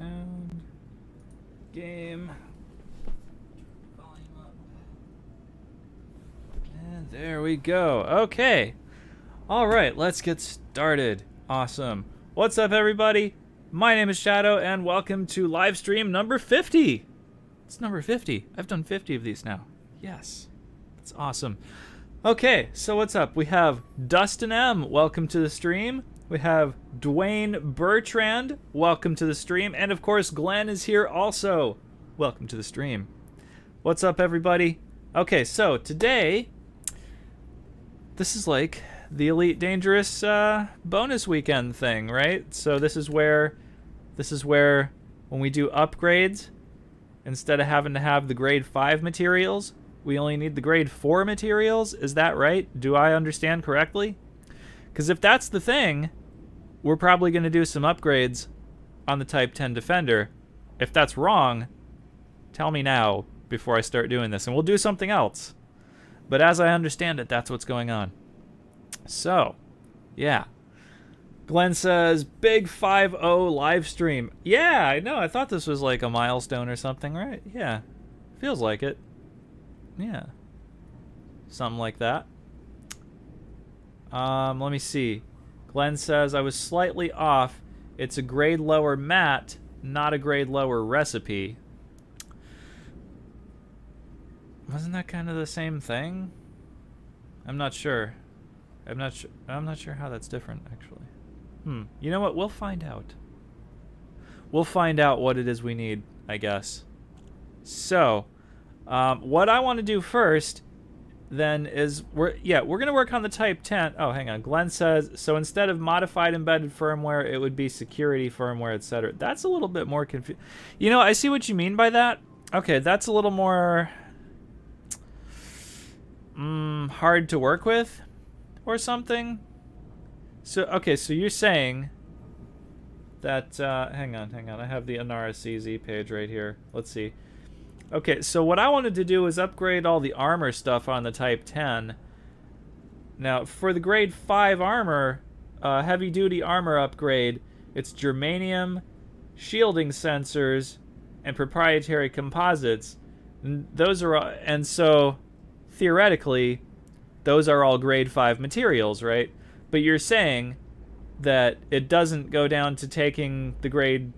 Sound. Game. Volume up. And there we go. Okay. All right, let's get started. Awesome. What's up, everybody? My name is Shadow, and welcome to Livestream number 50. It's number 50. I've done 50 of these now. Yes. That's awesome. Okay, so what's up? We have Dustin M. Welcome to the stream. We have Dwayne Bertrand. Welcome to the stream. And, of course, Glenn is here also. Welcome to the stream. What's up, everybody? Okay, so today, this is like the Elite Dangerous bonus weekend thing, right? So this is where when we do upgrades, instead of having to have the grade 5 materials, we only need the grade 4 materials. Is that right? Do I understand correctly? Because if that's the thing, we're probably going to do some upgrades on the Type 10 Defender. If that's wrong, tell me now before I start doing this, and we'll do something else. But as I understand it, that's what's going on. So, yeah. Glenn says, big 5-0 live stream. Yeah, I know. I thought this was like a milestone or something, right? Yeah. Feels like it. Yeah. Something like that. Let me see. Glenn says, I was slightly off. It's a grade lower mat, not a grade lower recipe. Wasn't that kind of the same thing? I'm not sure. I'm not sure how that's different, actually. You know what? We'll find out. We'll find out what it is we need, I guess. So, what I want to do first, then, is we're going to work on the Type 10. Oh, hang on. Glenn says, so instead of modified embedded firmware, it would be security firmware, etc. That's a little bit more confusing. You know, I see what you mean by that. Okay, that's a little more hard to work with or something. So, okay, so you're saying that, hang on, I have the Inara CZ page right here. Let's see. Okay, so what I wanted to do is upgrade all the armor stuff on the Type 10. Now, for the grade 5 armor, heavy-duty armor upgrade, it's germanium, shielding sensors, and proprietary composites. And those are, and so, theoretically, those are all grade 5 materials, right? But you're saying that it doesn't go down to taking the grade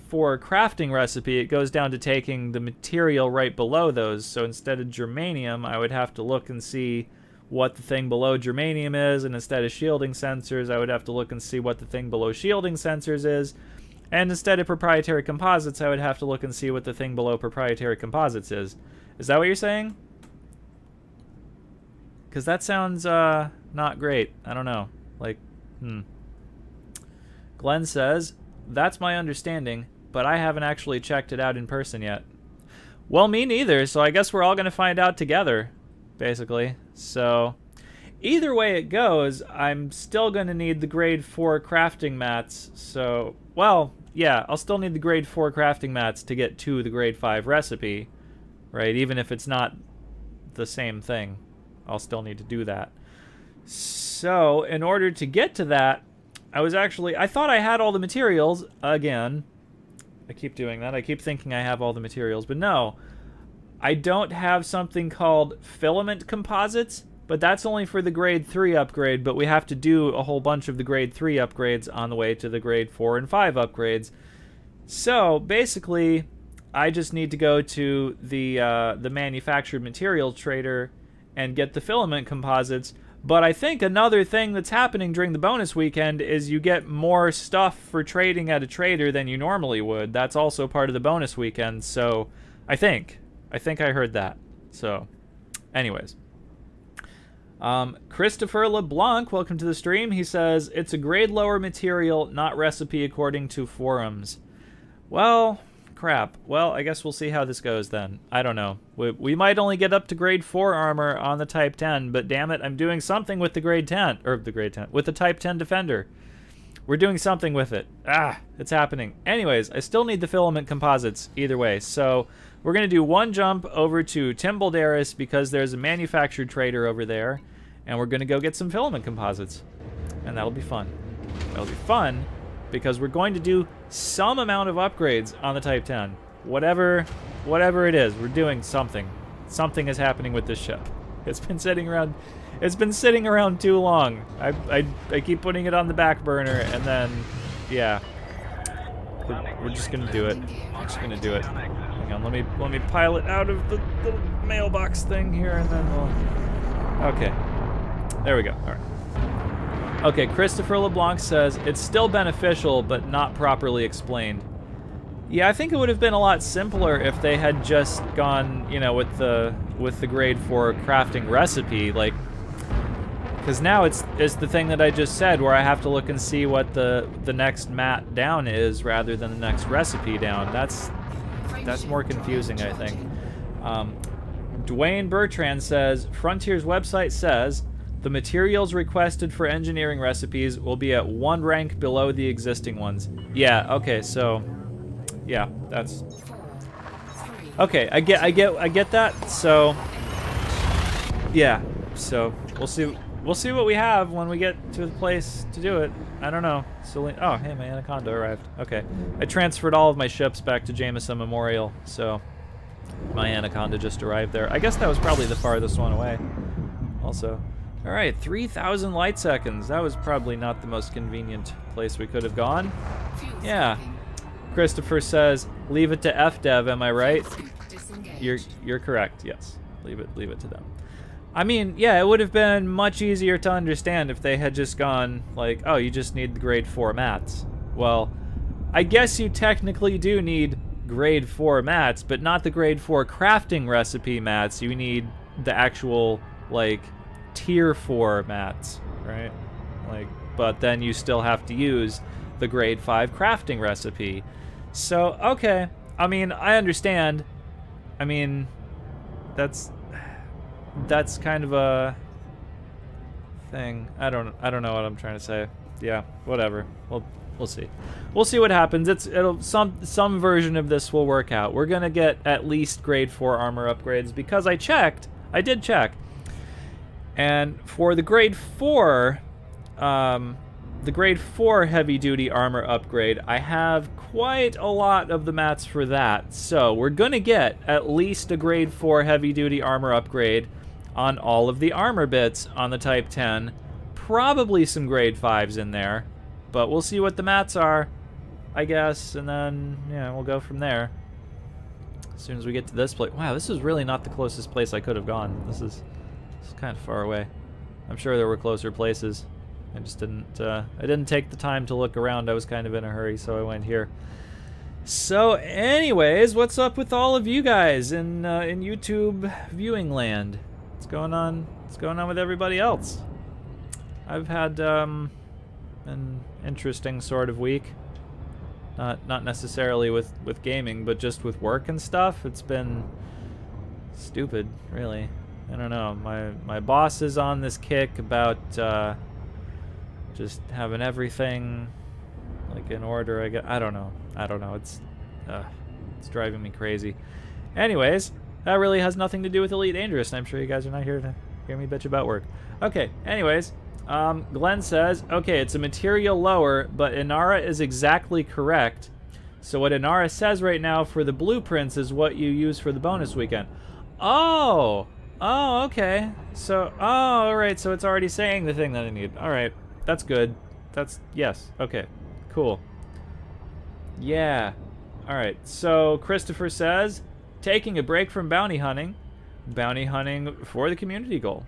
4 crafting recipe, it goes down to taking the material right below those. So instead of germanium, I would have to look and see what the thing below germanium is, and instead of shielding sensors, I would have to look and see what the thing below shielding sensors is, and instead of proprietary composites, I would have to look and see what the thing below proprietary composites is. Is that what you're saying? Because that sounds not great. I don't know. Like, Glenn says, that's my understanding, but I haven't actually checked it out in person yet. Well, me neither, so I guess we're all going to find out together, basically. So, either way it goes, I'm still going to need the grade 4 crafting mats. So, well, yeah, I'll still need the grade 4 crafting mats to get to the grade 5 recipe, right? Even if it's not the same thing, I'll still need to do that. So, in order to get to that, I thought I had all the materials, again. I keep doing that. I keep thinking I have all the materials, but no. I don't have something called filament composites, but that's only for the grade 3 upgrade, but we have to do a whole bunch of the grade 3 upgrades on the way to the grade 4 and 5 upgrades. So, basically, I just need to go to the manufactured materials trader and get the filament composites. But I think another thing that's happening during the bonus weekend is you get more stuff for trading at a trader than you normally would. That's also part of the bonus weekend, so I think I heard that. So, anyways. Christopher LeBlanc, welcome to the stream. He says, it's a grade lower material, not recipe according to forums. Well, crap. Well, I guess we'll see how this goes then. I don't know. We might only get up to grade 4 armor on the Type 10, but damn it, I'm doing something with the grade 10, with the Type 10 Defender. We're doing something with it. It's happening. Anyways, I still need the filament composites either way, so we're going to do one jump over to Tim Balderas because there's a manufactured trader over there, and we're going to go get some filament composites, and that'll be fun. That'll be fun, because we're going to do some amount of upgrades on the Type 10. Whatever it is, we're doing something. Something is happening with this ship. It's been sitting around. It's been sitting around too long. I keep putting it on the back burner, and then, yeah, we're just gonna do it. We're just gonna do it. Hang on, let me pile it out of the little mailbox thing here, and then we'll. Okay, there we go. All right. Okay, Christopher LeBlanc says it's still beneficial, but not properly explained. Yeah, I think it would have been a lot simpler if they had just gone, you know, with the grade 4 crafting recipe, like, because now it's the thing that I just said, where I have to look and see what the next mat down is rather than the next recipe down. That's more confusing, I think. Dwayne Bertrand says Frontier's website says the materials requested for engineering recipes will be at 1 rank below the existing ones. Yeah. Okay. So. Yeah, that's okay. I get that. So yeah, so we'll see what we have when we get to the place to do it. I don't know. So oh, hey, my Anaconda arrived. Okay, I transferred all of my ships back to Jameson Memorial, so my Anaconda just arrived there. I guess that was probably the farthest one away. Also, all right, 3,000 light seconds. That was probably not the most convenient place we could have gone. Yeah. Christopher says, "Leave it to FDev." Am I right? You're correct. Yes, leave it to them. I mean, yeah, it would have been much easier to understand if they had just gone like, "Oh, you just need the grade 4 mats." Well, I guess you technically do need grade 4 mats, but not the grade 4 crafting recipe mats. You need the actual like tier 4 mats, right? Like, but then you still have to use the grade 5 crafting recipe. So, okay. I mean, I understand. I mean, that's kind of a thing. I don't know what I'm trying to say. Yeah, whatever. We'll see. We'll see what happens. Some version of this will work out. We're going to get at least grade 4 armor upgrades because I did check. And for the grade 4 heavy-duty armor upgrade, I have quite a lot of the mats for that. So we're going to get at least a grade 4 heavy-duty armor upgrade on all of the armor bits on the Type 10. Probably some grade 5s in there, but we'll see what the mats are, I guess, and then, yeah, we'll go from there. As soon as we get to this place. Wow, this is really not the closest place I could have gone. This is kind of far away. I'm sure there were closer places. I just didn't take the time to look around. I was kind of in a hurry, so I went here. So anyways, what's up with all of you guys in YouTube viewing land? What's going on? What's going on with everybody else? I've had an interesting sort of week. Not necessarily with gaming, but just with work and stuff. It's been stupid, really. I don't know. My boss is on this kick about just having everything like in order. I don't know. It's driving me crazy. Anyways, that really has nothing to do with Elite Dangerous, and I'm sure you guys are not here to hear me bitch about work. Okay. Anyways, Glenn says, okay, it's a material lower, but Inara is exactly correct. So what Inara says right now for the blueprints is what you use for the bonus weekend. Oh, okay. So, all right. So it's already saying the thing that I need. All right. That's good. Yes. Okay. Cool. Yeah. All right. So Christopher says, taking a break from bounty hunting for the community goal.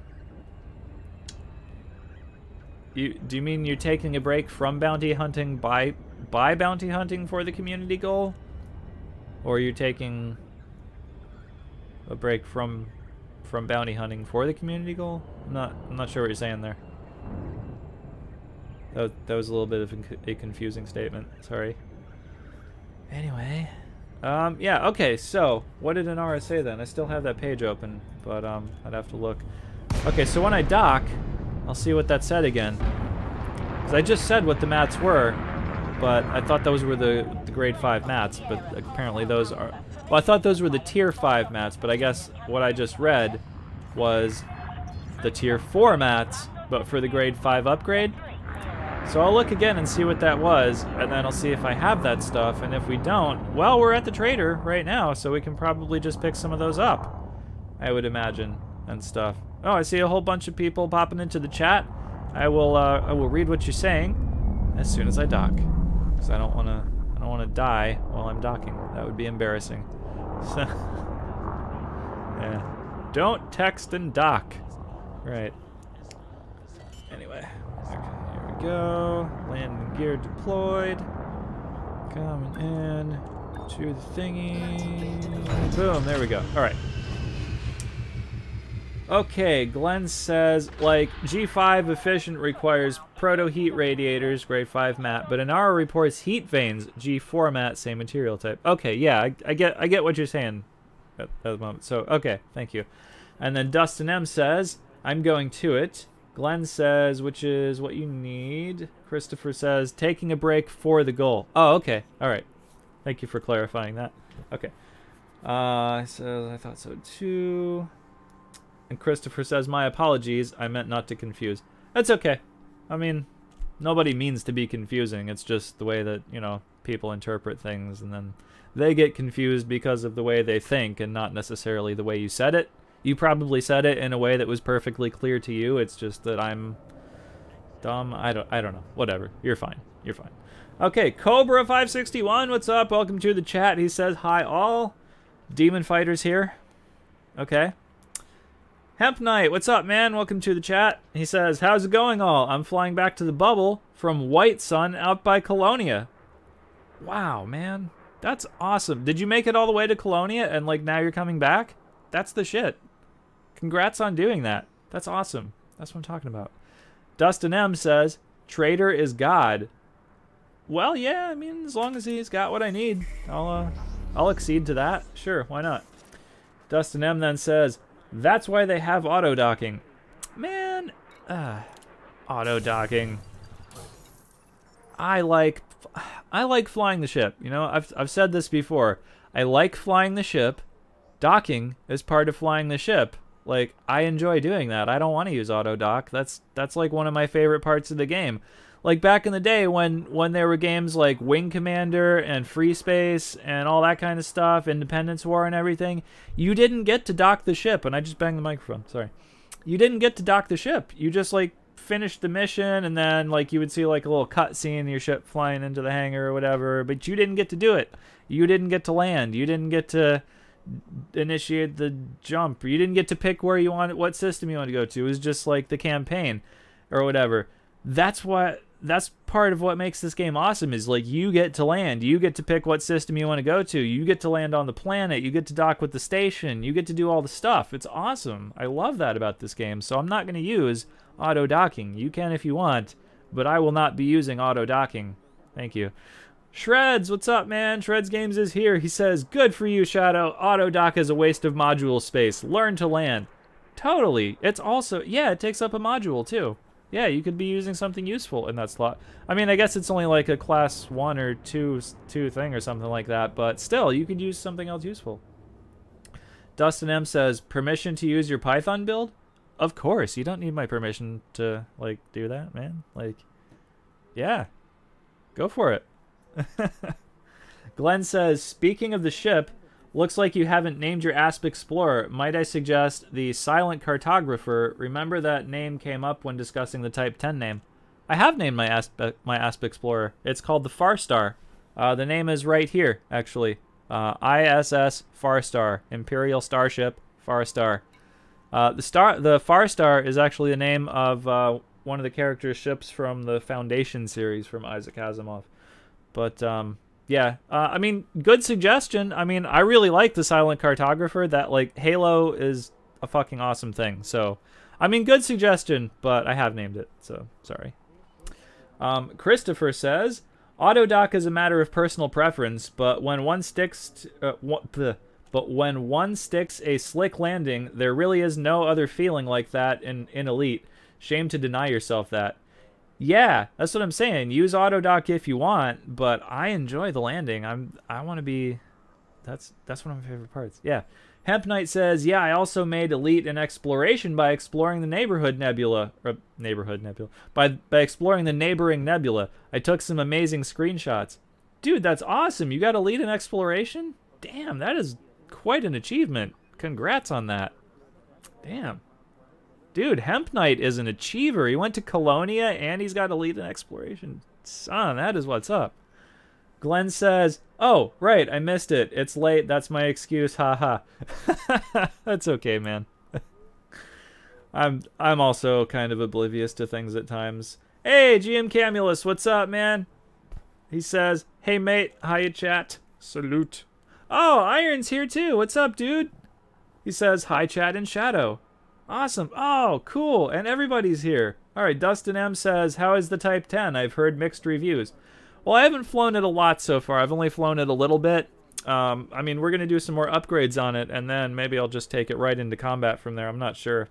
Do you mean you're taking a break from bounty hunting by bounty hunting for the community goal? Or you're taking a break from bounty hunting for the community goal? I'm not sure what you're saying there. That was a little bit of a confusing statement. Sorry. Anyway, yeah. Okay. So what did Inara say then? I still have that page open, but I'd have to look. Okay. So when I dock, I'll see what that said again. Because I just said what the mats were, but I thought those were the grade 5 mats. But apparently those are. Well, I thought those were the tier 5 mats, but I guess what I just read was the tier 4 mats, but for the grade 5 upgrade. So I'll look again and see what that was, and then I'll see if I have that stuff, and if we don't, well, we're at the trader right now, so we can probably just pick some of those up, I would imagine, and stuff. Oh, I see a whole bunch of people popping into the chat. I will read what you're saying as soon as I dock, because I don't want to die while I'm docking. That would be embarrassing. So, yeah. Don't text and dock. Right. Anyway. Okay, here we go. Landing gear deployed. Coming in to the thingy. Boom, there we go. Alright. Okay, Glenn says, like, G5 efficient requires proto heat radiators, grade 5 matte, but Inara reports heat vanes, G4 matte, same material type. Okay, yeah, I get what you're saying at the moment. So, okay, thank you. And then Dustin M says, I'm going to it. Glenn says, which is what you need. Christopher says, taking a break for the goal. Oh, okay, all right. Thank you for clarifying that. Okay. So I thought so too. And Christopher says, my apologies, I meant not to confuse. That's okay. I mean, nobody means to be confusing. It's just the way that, you know, people interpret things, and then they get confused because of the way they think and not necessarily the way you said it. You probably said it in a way that was perfectly clear to you. It's just that I'm dumb. I don't know. Whatever. You're fine. You're fine. Okay, Cobra561, what's up? Welcome to the chat. He says, hi all. Demon Fighters here. Okay. Hemp Knight, what's up, man? Welcome to the chat. He says, how's it going all? I'm flying back to the bubble from White Sun out by Colonia. Wow, man. That's awesome. Did you make it all the way to Colonia and, like, now you're coming back? That's the shit. Congrats on doing that. That's awesome. That's what I'm talking about. Dustin M says, Trader is God. Well, yeah, I mean, as long as he's got what I need, I'll accede to that. Sure, why not? Dustin M then says, that's why they have auto-docking. Man, auto-docking. I like flying the ship. You know, I've said this before. I like flying the ship. Docking is part of flying the ship. Like, I enjoy doing that. I don't want to use auto-dock. That's like one of my favorite parts of the game. Like back in the day when there were games like Wing Commander and Free Space and all that kind of stuff, Independence War and everything, you didn't get to dock the ship. And I just banged the microphone. Sorry. You didn't get to dock the ship. You just like finished the mission, and then like you would see like a little cutscene, your ship flying into the hangar or whatever. But you didn't get to do it. You didn't get to land. You didn't get to initiate the jump. You didn't get to pick where you wanted, what system you want to go to. It was just like the campaign or whatever. That's part of what makes this game awesome, is like you get to land. You get to pick what system you want to go to. You get to land on the planet. You get to dock with the station. You get to do all the stuff. It's awesome. I love that about this game. So I'm not going to use auto docking. You can if you want, but I will not be using auto docking. Thank you. Shreds, what's up, man? Shreds Games is here. He says, good for you, Shadow. Auto dock is a waste of module space. Learn to land. Totally. It's also, yeah, it takes up a module too. Yeah, you could be using something useful in that slot. I mean, I guess it's only like a class 1 or 2 thing or something like that, but still, you could use something else useful. Dustin M says, permission to use your Python build? Of course, you don't need my permission to, like, do that, man. Like, yeah, go for it. Glenn says, speaking of the ship, looks like you haven't named your Asp Explorer. Might I suggest the Silent Cartographer? Remember that name came up when discussing the Type 10 name. I have named my Asp Explorer. It's called the Farstar. The name is right here, actually. ISS Farstar, Imperial Starship Farstar. The Farstar is actually the name of one of the characters' ships from the Foundation series from Isaac Asimov. But yeah, I mean, good suggestion. I mean, I really like the Silent Cartographer. That, like, Halo is a fucking awesome thing. So, I mean, good suggestion, but I have named it, so sorry. Christopher says, AutoDock is a matter of personal preference, but when one sticks a slick landing, there really is no other feeling like that in Elite. Shame to deny yourself that. Yeah, that's what I'm saying. Use AutoDock if you want, but I enjoy the landing. I want to be That's one of my favorite parts. Yeah. Hemp Knight says, yeah, I also made Elite in Exploration by exploring the neighborhood nebula. Or neighborhood nebula. By exploring the neighboring nebula. I took some amazing screenshots. Dude, that's awesome. You got Elite in Exploration? Damn, that is quite an achievement. Congrats on that. Damn. Dude, Hemp Knight is an achiever. He went to Colonia and he's got Elite in Exploration. Son, that is what's up. Glenn says, oh, right, I missed it. It's late. That's my excuse. Ha ha. That's okay, man. I'm also kind of oblivious to things at times. Hey, GM Camulus, what's up, man? He says, hey, mate, how you chat? Salute. Oh, Iron's here, too. What's up, dude? He says, hi, chat and Shadow. Awesome. Oh, cool. And everybody's here. All right, Dustin M says, how is the Type 10? I've heard mixed reviews. Well, I haven't flown it a lot so far. I've only flown it a little bit. I mean, we're going to do some more upgrades on it, and then maybe I'll just take it right into combat from there. I'm not sure.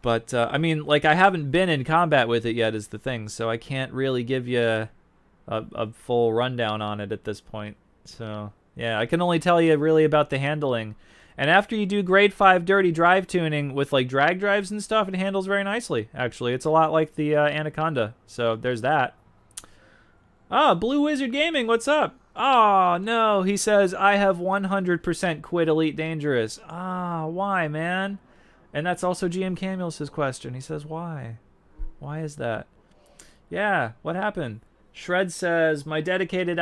But, I mean, like, I haven't been in combat with it yet is the thing, so I can't really give you a full rundown on it at this point. So, yeah, I can only tell you really about the handling. And after you do grade 5 dirty drive tuning with like drag drives and stuff, it handles very nicely, actually. It's a lot like the Anaconda. So there's that. Ah, Blue Wizard Gaming, what's up? Oh, no, he says, I have 100% quit Elite Dangerous. Ah, why, man? And that's also GM Camulus' question. He says, why? Why is that? Yeah, what happened? Shred says, my dedicated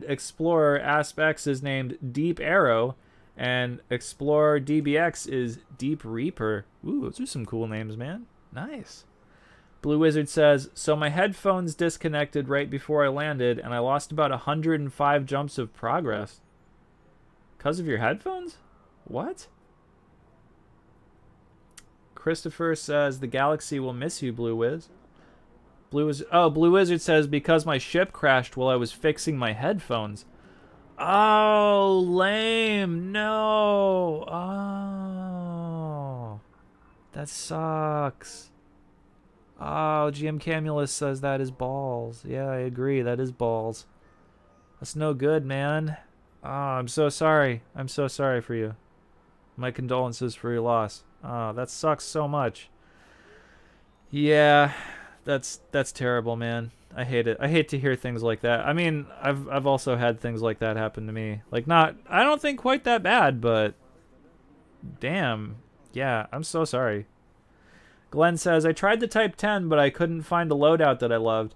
Explorer Aspects is named Deep Arrow. And Explorer DBX is Deep Reaper. Ooh, those are some cool names, man. Nice. Blue Wizard says, so my headphones disconnected right before I landed, and I lost about 105 jumps of progress. Because of your headphones? What? Christopher says, the galaxy will miss you, Blue Wiz. Blue Wizard says, because my ship crashed while I was fixing my headphones. Oh, lame. No. Oh. That sucks. Oh, GM Camulus says that is balls. Yeah, I agree. That is balls. That's no good, man. Oh, I'm so sorry. I'm so sorry for you. My condolences for your loss. Oh, that sucks so much. Yeah, that's terrible, man. I hate it. I hate to hear things like that. I mean, I've also had things like that happen to me. Like, I don't think quite that bad, but damn. Yeah, I'm so sorry. Glenn says, I tried the Type 10, but I couldn't find a loadout that I loved.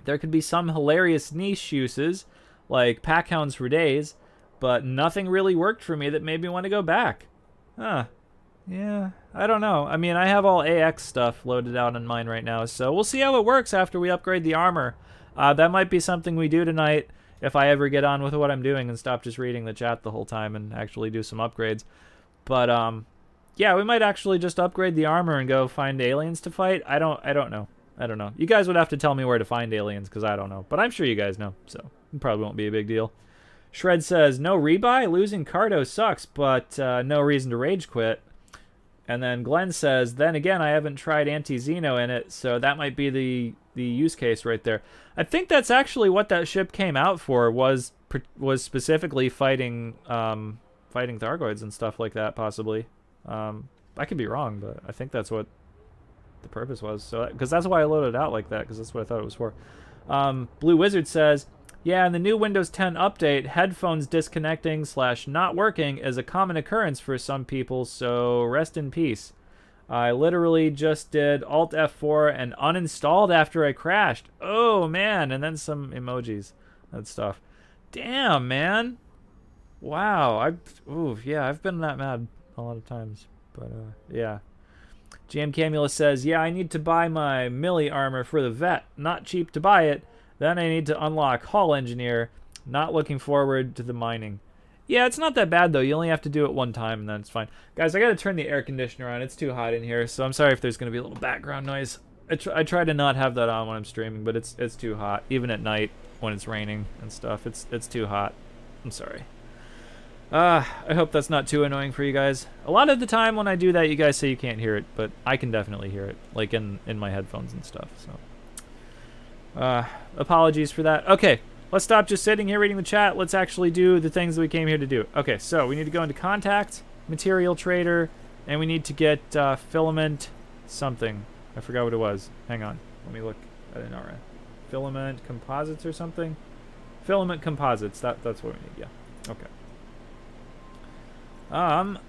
There could be some hilarious niche uses, like Packhounds for days, but nothing really worked for me that made me want to go back. Huh. Yeah, I don't know. I mean, I have all AX stuff loaded out on mine right now, so we'll see how it works after we upgrade the armor. That might be something we do tonight if I ever get on with what I'm doing and stop just reading the chat the whole time and actually do some upgrades. But, yeah, we might actually just upgrade the armor and go find aliens to fight. I don't know. I don't know. You guys would have to tell me where to find aliens, because I don't know. But I'm sure you guys know, so it probably won't be a big deal. Shred says, no rebuy? Losing Cardo sucks, but no reason to rage quit. And then Glenn says, then again, I haven't tried Anti-Xeno in it, so that might be the use case right there. I think that's actually what that ship came out for, was specifically fighting Thargoids and stuff like that, possibly. I could be wrong, but I think that's what the purpose was. So, because that's why I loaded it out like that, because that's what I thought it was for. Blue Wizard says, yeah, in the new Windows 10 update, headphones disconnecting / not working is a common occurrence for some people, so rest in peace. I literally just did Alt F4 and uninstalled after I crashed. Oh, man, and then some emojis and stuff. Damn, man. Wow. I've been that mad a lot of times, but yeah. GM Camulus says, yeah, I need to buy my Millie armor for the vet. Not cheap to buy it. Then I need to unlock Hull Engineer. Not looking forward to the mining. Yeah, it's not that bad, though. You only have to do it one time, and then it's fine. Guys, I got to turn the air conditioner on. It's too hot in here, so I'm sorry if there's going to be a little background noise. I try to not have that on when I'm streaming, but it's too hot. Even at night when it's raining and stuff, it's too hot. I'm sorry. I hope that's not too annoying for you guys. A lot of the time when I do that, you guys say you can't hear it, but I can definitely hear it, like in my headphones and stuff, so. Apologies for that. Okay, let's stop just sitting here reading the chat. Let's actually do the things that we came here to do. Okay, so we need to go into contact, material trader, and we need to get filament something. I forgot what it was. Hang on. Let me look at an RA. Filament composites or something? Filament composites. That's what we need. Yeah. Okay.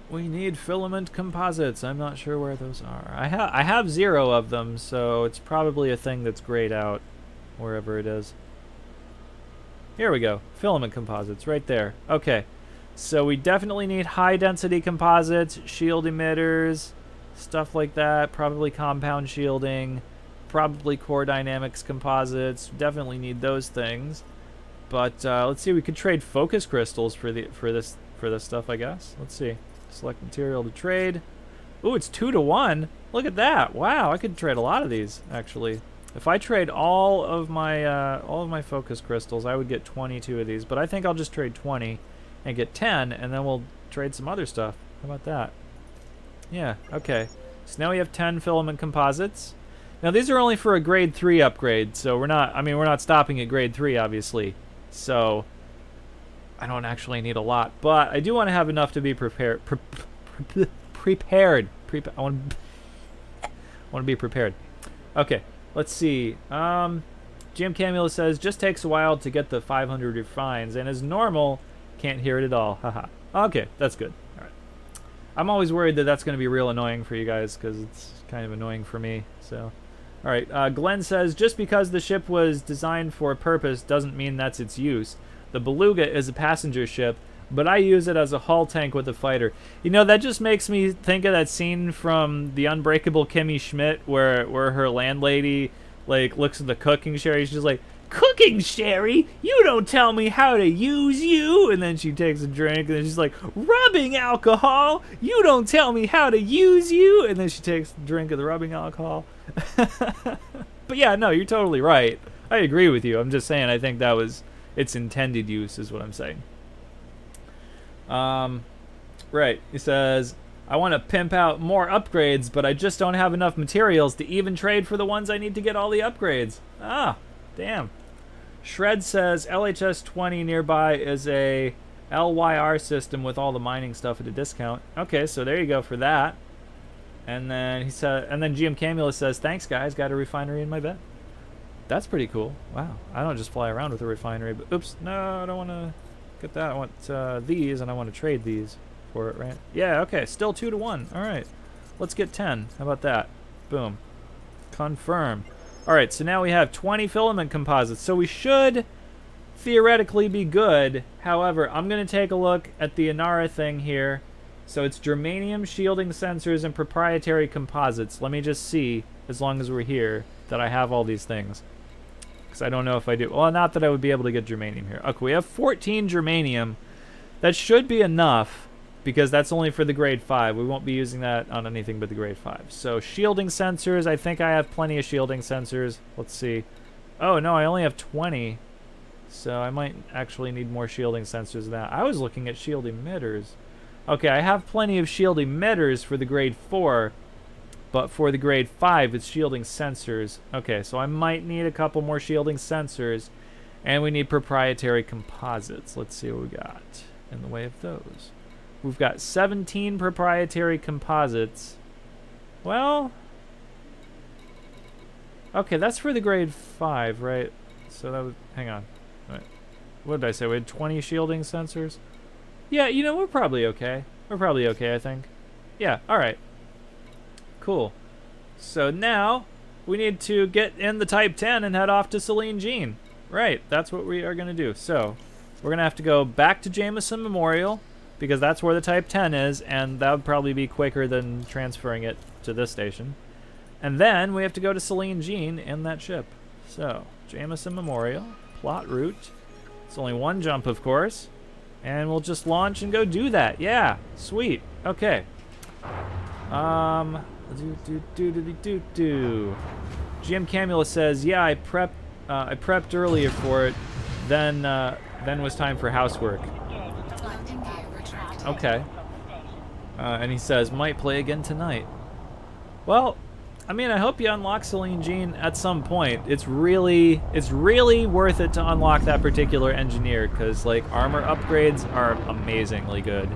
We need filament composites. I'm not sure where those are. I have 0 of them, so it's probably a thing that's grayed out wherever it is. Here we go. Filament composites right there. Okay. So we definitely need high density composites, shield emitters, stuff like that, probably compound shielding, probably core dynamics composites. Definitely need those things. But let's see, we could trade focus crystals for this stuff, I guess. Let's see. Select material to trade. Ooh, it's 2 to 1. Look at that. Wow, I could trade a lot of these actually. If I trade all of my focus crystals, I would get 22 of these, but I think I'll just trade 20 and get 10, and then we'll trade some other stuff. How about that? Yeah, okay. So now we have 10 filament composites. Now these are only for a grade 3 upgrade, so we're not stopping at grade 3 obviously. So I don't actually need a lot, but I do want to have enough to be prepared. I want to be prepared. Okay, let's see. GM Camula says, just takes a while to get the 500 refines, and as normal, can't hear it at all. Haha. Okay, that's good. All right. I'm always worried that that's going to be real annoying for you guys, because it's kind of annoying for me. So, all right. Glenn says, just because the ship was designed for a purpose doesn't mean that's its use. The Beluga is a passenger ship, but I use it as a hull tank with a fighter. You know, that just makes me think of that scene from The Unbreakable Kimmy Schmidt where her landlady, like, looks at the cooking sherry. She's like, cooking sherry? You don't tell me how to use you. And then she takes a drink, and then she's like, rubbing alcohol? You don't tell me how to use you. And then she takes a drink of the rubbing alcohol. But yeah, no, you're totally right. I agree with you. I'm just saying I think that was its intended use is what I'm saying. Right. He says, I want to pimp out more upgrades, but I just don't have enough materials to even trade for the ones I need to get all the upgrades. Ah, damn. Shred says, LHS 20 nearby is a LYR system with all the mining stuff at a discount. Okay, so there you go for that. And then he said, and then GM Camula says, thanks guys, got a refinery in my bed. That's pretty cool. Wow. I don't just fly around with a refinery, but oops, no, I don't want to get that. I want these, and I want to trade these for it, right? Yeah, okay, still 2 to 1. All right, let's get 10. How about that? Boom. Confirm. All right, so now we have 20 filament composites, so we should theoretically be good. However, I'm going to take a look at the Inara thing here. So it's germanium, shielding sensors, and proprietary composites. Let me just see, as long as we're here, that I have all these things. Because I don't know if I do. Well, not that I would be able to get germanium here. Okay, we have 14 germanium. That should be enough, because that's only for the grade 5. We won't be using that on anything but the grade 5. So shielding sensors, I think I have plenty of shielding sensors. Let's see. Oh, no, I only have 20. So I might actually need more shielding sensors than that. I was looking at shield emitters. Okay, I have plenty of shield emitters for the grade 4. But for the grade 5, it's shielding sensors. Okay, so I might need a couple more shielding sensors. And we need proprietary composites. Let's see what we got in the way of those. We've got 17 proprietary composites. Well, okay, that's for the grade 5, right? So that would, hang on. Wait, what did I say? We had 20 shielding sensors? Yeah, you know, we're probably okay. We're probably okay, I think. Yeah, all right. Cool. So now we need to get in the Type 10 and head off to Celine Jean. Right, that's what we are going to do. So we're going to have to go back to Jameson Memorial, because that's where the Type 10 is, and that would probably be quicker than transferring it to this station. And then we have to go to Celine Jean in that ship. So, Jameson Memorial, plot route. It's only one jump, of course. And we'll just launch and go do that. Yeah, sweet. Okay. GM Camula says, yeah, I prepped earlier for it, then was time for housework. Okay. And he says, might play again tonight. Well, I mean, I hope you unlock Celine Jean at some point. It's really worth it to unlock that particular engineer, because like armor upgrades are amazingly good.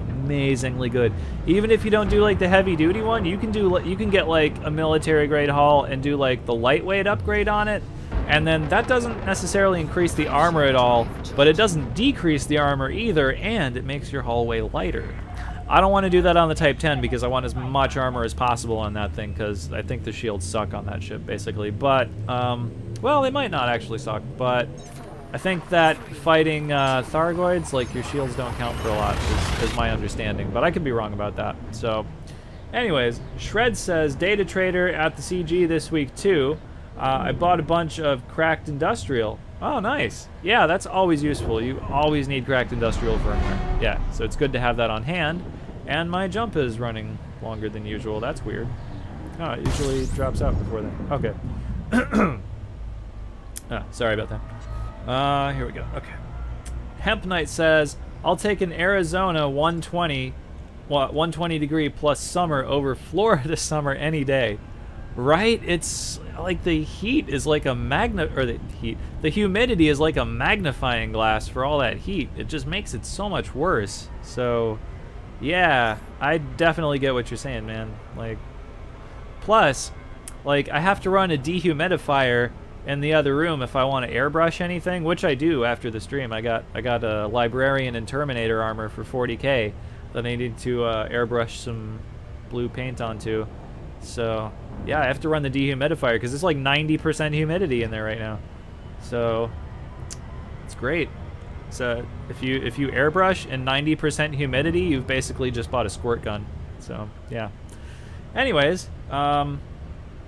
Amazingly good. Even if you don't do like the heavy duty one, you can get like a military grade hull and do like the lightweight upgrade on it, and then that doesn't necessarily increase the armor at all, but it doesn't decrease the armor either, and it makes your hull way lighter. I don't want to do that on the Type 10 because I want as much armor as possible on that thing, because I think the shields suck on that ship, basically. But, well, they might not actually suck, but I think that fighting Thargoids, like, your shields don't count for a lot, is my understanding. But I could be wrong about that. So, anyways, Shred says, Data Trader at the CG this week, too. I bought a bunch of cracked industrial. Oh, nice. Yeah, that's always useful. You always need cracked industrial firmware. Yeah, so it's good to have that on hand. And my jump is running longer than usual. That's weird. Oh, it usually drops out before then. Okay. Sorry about that. Here we go. Okay. Hemp Knight says, I'll take an Arizona 120 degree plus summer over Florida summer any day. Right? It's like the heat is like a the humidity is like a magnifying glass for all that heat. It just makes it so much worse. So, yeah, I definitely get what you're saying, man. Like, plus, like, I have to run a dehumidifier in the other room if I want to airbrush anything, which I do after the stream. I got a Librarian and Terminator armor for 40k that I need to airbrush some blue paint onto. So, yeah, I have to run the dehumidifier because it's like 90% humidity in there right now. So, it's great. So, if you airbrush and 90% humidity, you've basically just bought a squirt gun. So, yeah. Anyways, GM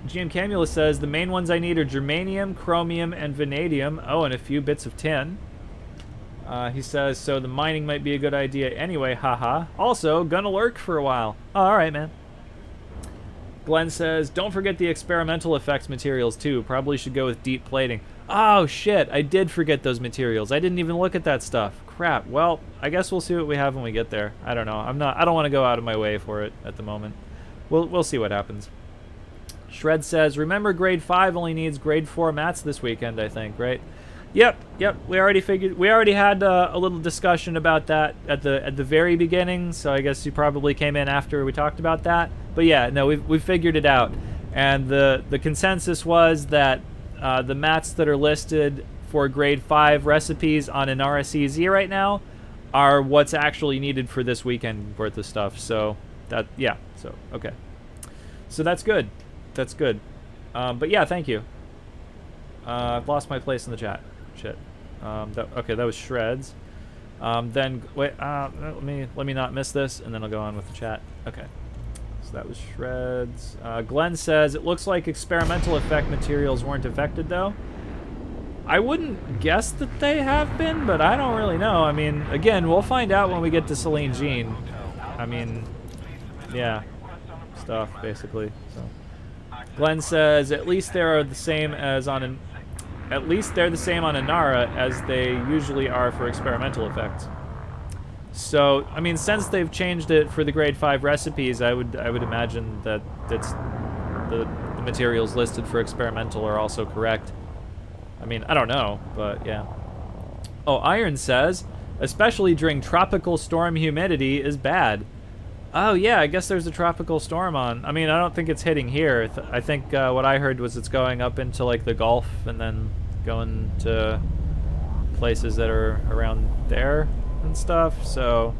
Camula says, the main ones I need are germanium, chromium, and vanadium. Oh, and a few bits of tin. He says, so the mining might be a good idea anyway, haha. Also, gonna lurk for a while. Oh, alright, man. Glenn says, don't forget the experimental effects materials too. Probably should go with deep plating. Oh shit, I did forget those materials. I didn't even look at that stuff. Crap. Well, I guess we'll see what we have when we get there. I don't know. I don't want to go out of my way for it at the moment. We'll see what happens. Shred says, remember grade 5 only needs grade 4 mats this weekend, I think, right? Yep. We already had a little discussion about that at the very beginning, so I guess you probably came in after we talked about that. But yeah, no, we've figured it out. And the consensus was that the mats that are listed for grade 5 recipes on an RSEZ right now are what's actually needed for this weekend worth of stuff. So okay. So that's good. That's good. But yeah, thank you. I've lost my place in the chat. Shit. Okay, that was Shreds. Then wait. Let me not miss this, and then I'll go on with the chat. Okay. So that was Shreds. Glenn says it looks like experimental effect materials weren't affected though. I wouldn't guess that they have been, but I don't really know. I mean, again, we'll find out when we get to Celine Jean. I mean, yeah, stuff basically. So. Glenn says at least they're the same on Inara as they usually are for experimental effects. So, I mean, since they've changed it for the grade 5 recipes, I would imagine that it's the materials listed for experimental are also correct. I mean, I don't know, but yeah. Oh, Iron says, especially during tropical storm humidity is bad. Oh yeah, I guess there's a tropical storm on. I mean, I don't think it's hitting here. I think what I heard was it's going up into like the Gulf and then going to places that are around there and stuff. So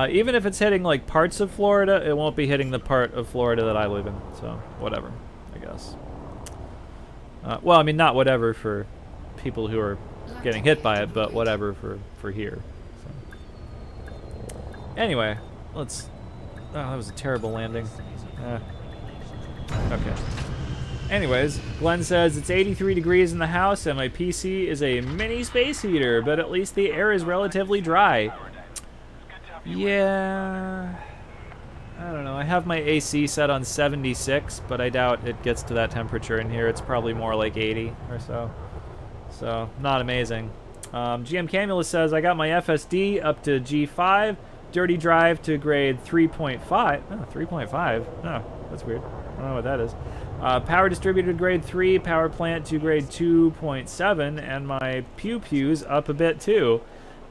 even if it's hitting like parts of Florida, it won't be hitting the part of Florida that I live in. So whatever, I guess. Well, I mean, not whatever for people who are getting hit by it, but whatever for here. So. Anyway. Let's... Oh, that was a terrible landing. Okay. Anyways, Glenn says, it's 83 degrees in the house and my PC is a mini space heater, but at least the air is relatively dry. Yeah... I don't know. I have my AC set on 76, but I doubt it gets to that temperature in here. It's probably more like 80 or so. So, not amazing. GM Camula says, I got my FSD up to G5. Dirty drive to grade 3.5. Oh, 3.5. Oh, that's weird. I don't know what that is. Power distributor to grade 3, power plant to grade 2.7, and my pew-pews up a bit too.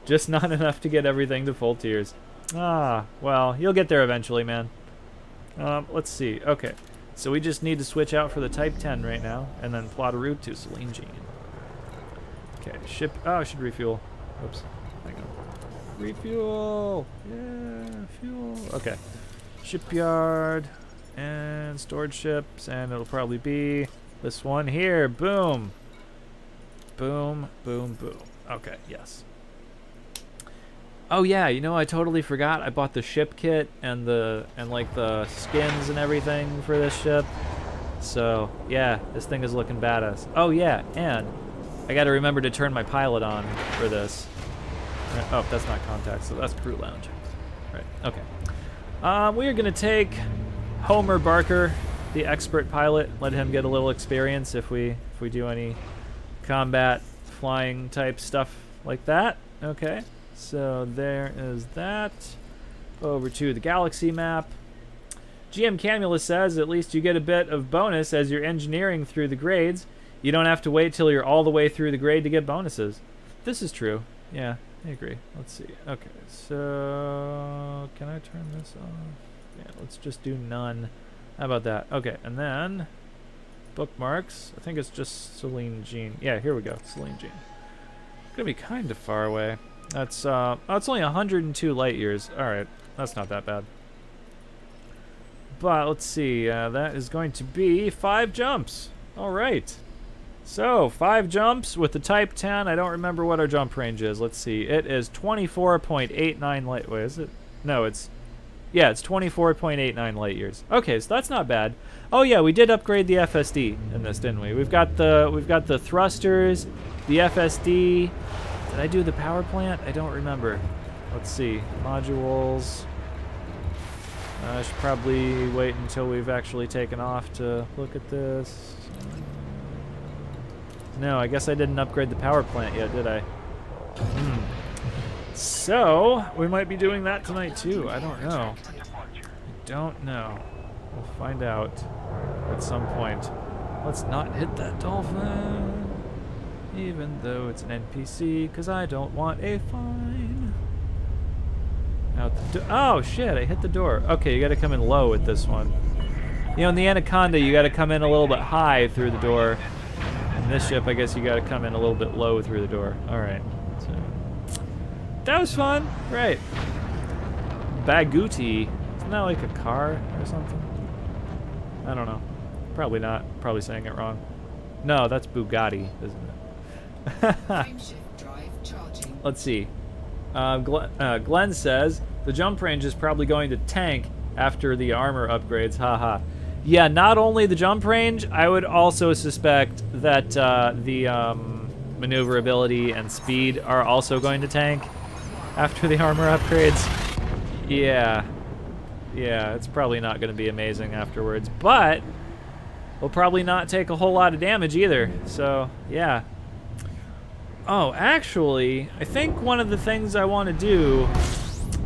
Just not enough to get everything to full tiers. Ah, well, you'll get there eventually, man. Let's see. Okay, so we just need to switch out for the Type 10 right now, and then plot a route to Celine Jean. Okay, ship. Oh, I should refuel. Oops. Hang on. Refuel. Yeah, fuel. Okay. Shipyard and storage ships, and it'll probably be this one here. Boom. Boom, boom, boom. Okay, yes. Oh yeah, you know, I totally forgot. I bought the ship kit and like the skins and everything for this ship. So yeah, this thing is looking badass. Oh yeah, and I got to remember to turn my pilot on for this. Oh, that's not contact, so that's crew lounge. Right. Okay. We are gonna take Homer Barker, the expert pilot. Let him get a little experience if we do any combat flying type stuff like that. Okay. So there is that. Over to the galaxy map. GM Camulus says at least you get a bit of bonus as you're engineering through the grades. You don't have to wait till you're all the way through the grade to get bonuses. This is true. Yeah, I agree. Let's see. Okay, so can I turn this off? Yeah, let's just do none. How about that? Okay, and then bookmarks. I think it's just Celine Jean. Yeah, here we go. Celine Jean. Gonna be kind of far away. That's oh, it's only 102 light years. All right, that's not that bad. But let's see. That is going to be 5 jumps. All right. So 5 jumps with the Type 10. I don't remember what our jump range is. Let's see. It is 24.89 light. Wait, is it? No, it's. Yeah, it's 24.89 light years. Okay, so that's not bad. Oh yeah, we did upgrade the FSD in this, didn't we? We've got the thrusters, the FSD. Did I do the power plant? I don't remember. Let's see. Modules. I should probably wait until we've actually taken off to look at this. No, I guess I didn't upgrade the power plant yet, did I? So, we might be doing that tonight too. I don't know. I don't know. We'll find out at some point. Let's not hit that dolphin. Even though it's an NPC, because I don't want a fine. Out the oh shit, I hit the door. Okay, you gotta come in low with this one. You know, in the Anaconda, you gotta come in a little bit high through the door. In this ship, I guess you gotta come in a little bit low through the door. Alright. So that was fun. Right. Baguti. Isn't that like a car or something? I don't know. Probably not. Probably saying it wrong. No, that's Bugatti, isn't it? Let's see. Glenn says the jump range is probably going to tank after the armor upgrades. Haha. Yeah, not only the jump range, I would also suspect that the maneuverability and speed are also going to tank after the armor upgrades. Yeah. Yeah, it's probably not going to be amazing afterwards, but we'll probably not take a whole lot of damage either. So, yeah. Oh, actually, I think one of the things I want to do,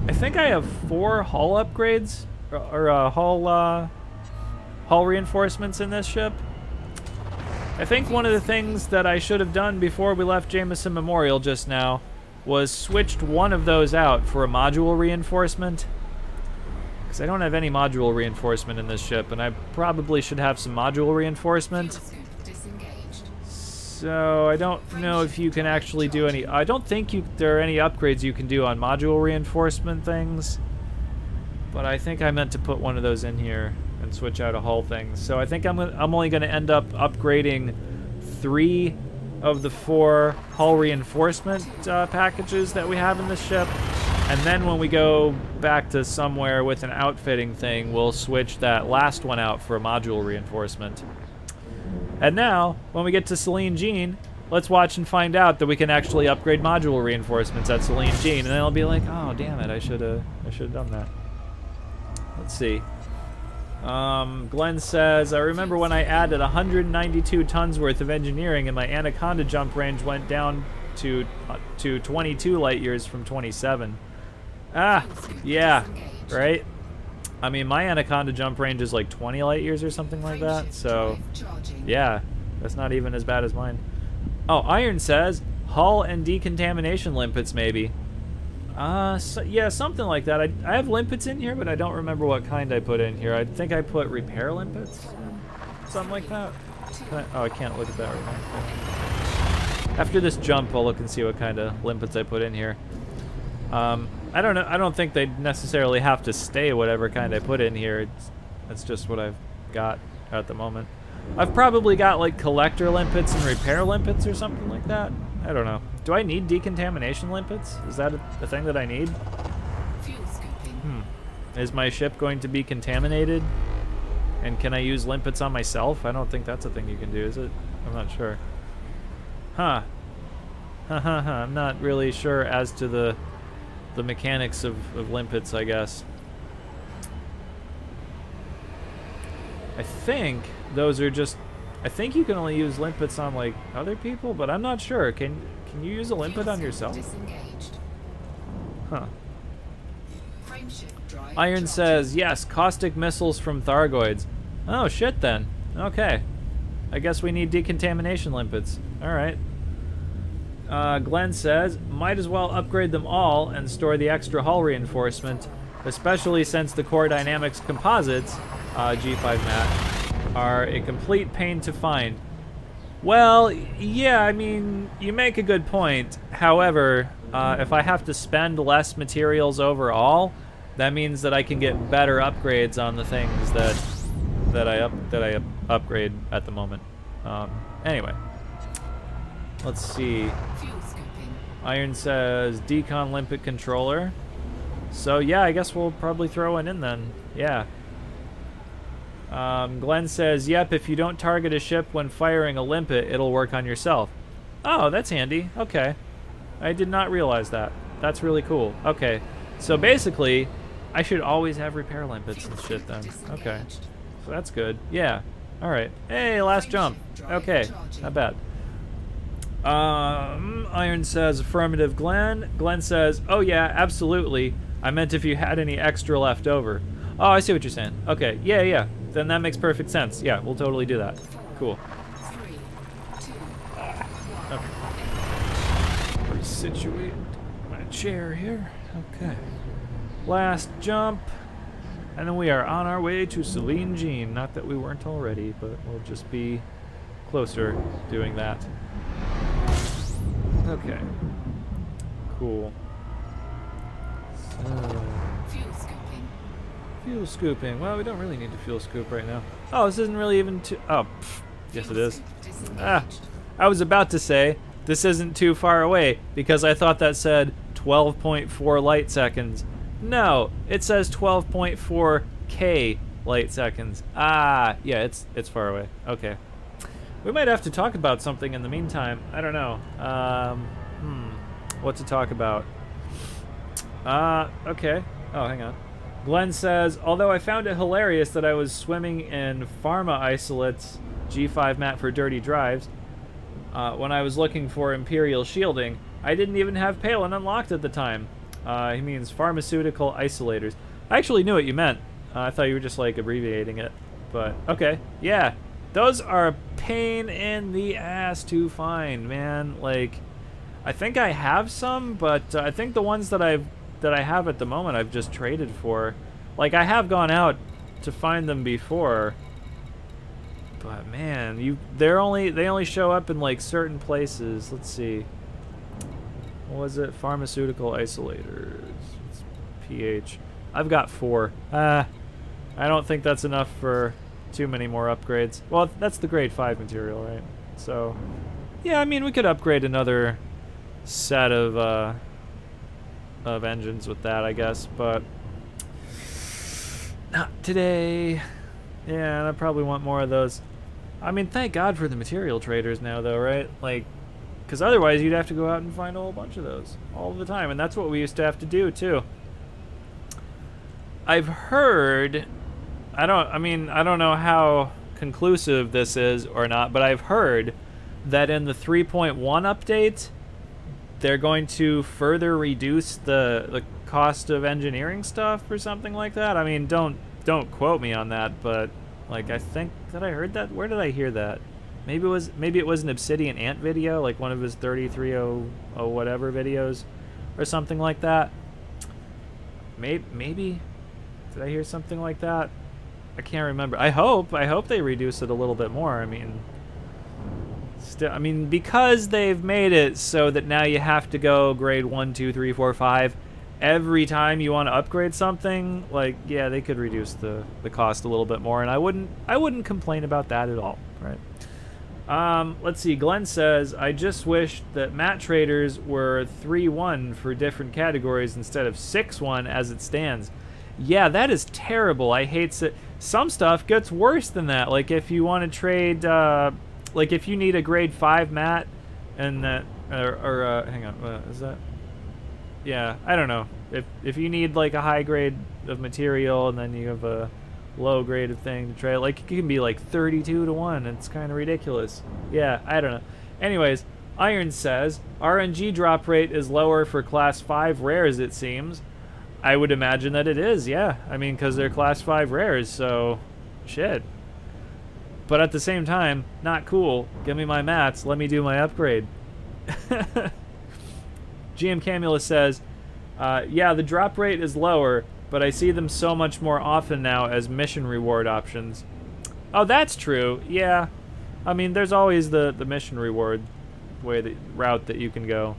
I think I have 4 hull upgrades, or hull reinforcements in this ship. I think one of the things that I should have done before we left Jameson Memorial just now was switched one of those out for a module reinforcement. Because I don't have any module reinforcement in this ship, and I probably should have some module reinforcement. So I don't know if you can actually do any. I don't think there are any upgrades you can do on module reinforcement things. But I think I meant to put one of those in here and switch out a hull thing. So I think I'm only going to end up upgrading 3 of the 4 hull reinforcement packages that we have in this ship. And then when we go back to somewhere with an outfitting thing, we'll switch that last one out for a module reinforcement. And now, when we get to Celine Jean, let's watch and find out that we can actually upgrade module reinforcements at Celine Jean, and then I'll be like, oh damn it, I should have done that. Let's see. Glenn says, I remember when I added 192 tons worth of engineering and my Anaconda jump range went down to 22 light years from 27. Ah, yeah, right? I mean, my Anaconda jump range is like 20 light years or something like that, so yeah, that's not even as bad as mine. Oh, Iron says hull and decontamination limpets maybe. So, yeah, something like that. I have limpets in here, but I don't remember what kind I put in here. I think I put repair limpets, something like that. Oh, I can't look at that right now. After this jump, I'll look and see what kind of limpets I put in here. I don't know. I don't think they necessarily have to stay whatever kind I put in here. That's just what I've got at the moment. I've probably got like collector limpets and repair limpets or something like that. I don't know. Do I need decontamination limpets? Is that a thing that I need? Is my ship going to be contaminated? And can I use limpets on myself? I don't think that's a thing you can do, is it? I'm not sure. Huh. I'm not really sure as to the mechanics of limpets, I guess. I think those are just... I think you can only use limpets on, like, other people, but I'm not sure. Can you use a limpet on yourself? Huh. Iron says, yes, caustic missiles from Thargoids. Oh, shit, then. Okay. I guess we need decontamination limpets. Alright. Glenn says, might as well upgrade them all and store the extra hull reinforcement, especially since the core dynamics composites, G5 mat, are a complete pain to find. Well, yeah, I mean, you make a good point. However, if I have to spend less materials overall, that means that I can get better upgrades on the things that I upgrade at the moment. Anyway, let's see. Iron says decon limpet controller. So yeah, I guess we'll probably throw one in then. Yeah. Glenn says, yep, if you don't target a ship when firing a limpet, it'll work on yourself. Oh, that's handy. Okay. I did not realize that. That's really cool. Okay. So basically, I should always have repair limpets and shit then. Okay. So that's good. Yeah. Alright. Hey, last jump. Okay. Not bad. Iron says, affirmative, Glenn. Glenn says, oh yeah, absolutely. I meant if you had any extra left over. Oh, I see what you're saying. Okay. Yeah. Then that makes perfect sense. Yeah, we'll totally do that. Cool. Okay. Resituate my chair here. Okay. Last jump. And then we are on our way to Celine Jean. Not that we weren't already, but we'll just be closer doing that. Okay. Cool. So... fuel scooping. Well, we don't really need to fuel scoop right now. Oh, this isn't really even too... oh, pff, yes it is. I was about to say, this isn't too far away, because I thought that said 12.4 light seconds. No, it says 12.4K light seconds. Ah, yeah, it's far away. Okay. We might have to talk about something in the meantime. I don't know. What to talk about? Okay. Oh, hang on. Glenn says, although I found it hilarious that I was swimming in pharma isolates, G5 mat for dirty drives, when I was looking for Imperial shielding, I didn't even have Palin unlocked at the time. He means pharmaceutical isolators. I actually knew what you meant. I thought you were just like abbreviating it, but okay. Yeah, those are a pain in the ass to find, man. Like, I think I have some, but I think the ones that I have at the moment I've just traded for. Like, I have gone out to find them before, but man, they only show up in like certain places. Let's see. What was it? Pharmaceutical isolators. It's pH. I've got 4. I don't think that's enough for too many more upgrades. Well, that's the grade 5 material, right? So, yeah, I mean, we could upgrade another set of engines with that, I guess, but not today. Yeah, and I probably want more of those. I mean, thank God for the material traders now, though, right? Like, because otherwise you'd have to go out and find a whole bunch of those all the time, and that's what we used to have to do too. I've heard, I don't know how conclusive this is or not, but I've heard that in the 3.1 update, they're going to further reduce the cost of engineering stuff or something like that. I mean, don't don't quote me on that, but like I think that I heard that. Where did I hear that? Maybe it was an Obsidian Ant video, like one of his 3300 whatever videos, or something like that. Maybe did I hear something like that? I can't remember. I hope they reduce it a little bit more. I mean, still, I mean, because they've made it so that now you have to go grade 1, 2, 3, 4, 5 every time you want to upgrade something. Like, yeah, they could reduce the cost a little bit more, and I wouldn't complain about that at all, right? Let's see. Glenn says, I just wish that mat traders were 3-1 for different categories instead of 6-1 as it stands. Yeah, that is terrible. I hate it. Some stuff gets worse than that. Like if you want to trade, like if you need a grade 5 mat, and that, hang on, is that? Yeah, I don't know. If you need like a high grade of material and then you have a low grade of thing to trade, like it can be like 32-1. It's kind of ridiculous. Yeah, I don't know. Anyways, Iron says RNG drop rate is lower for class 5 rares, it seems. I would imagine that it is, yeah. I mean, because they're class 5 rares, so shit. But at the same time, not cool. Give me my mats. Let me do my upgrade. GM Camula says, yeah, the drop rate is lower, but I see them so much more often now as mission reward options. Oh, that's true. Yeah. I mean, there's always the mission reward route that you can go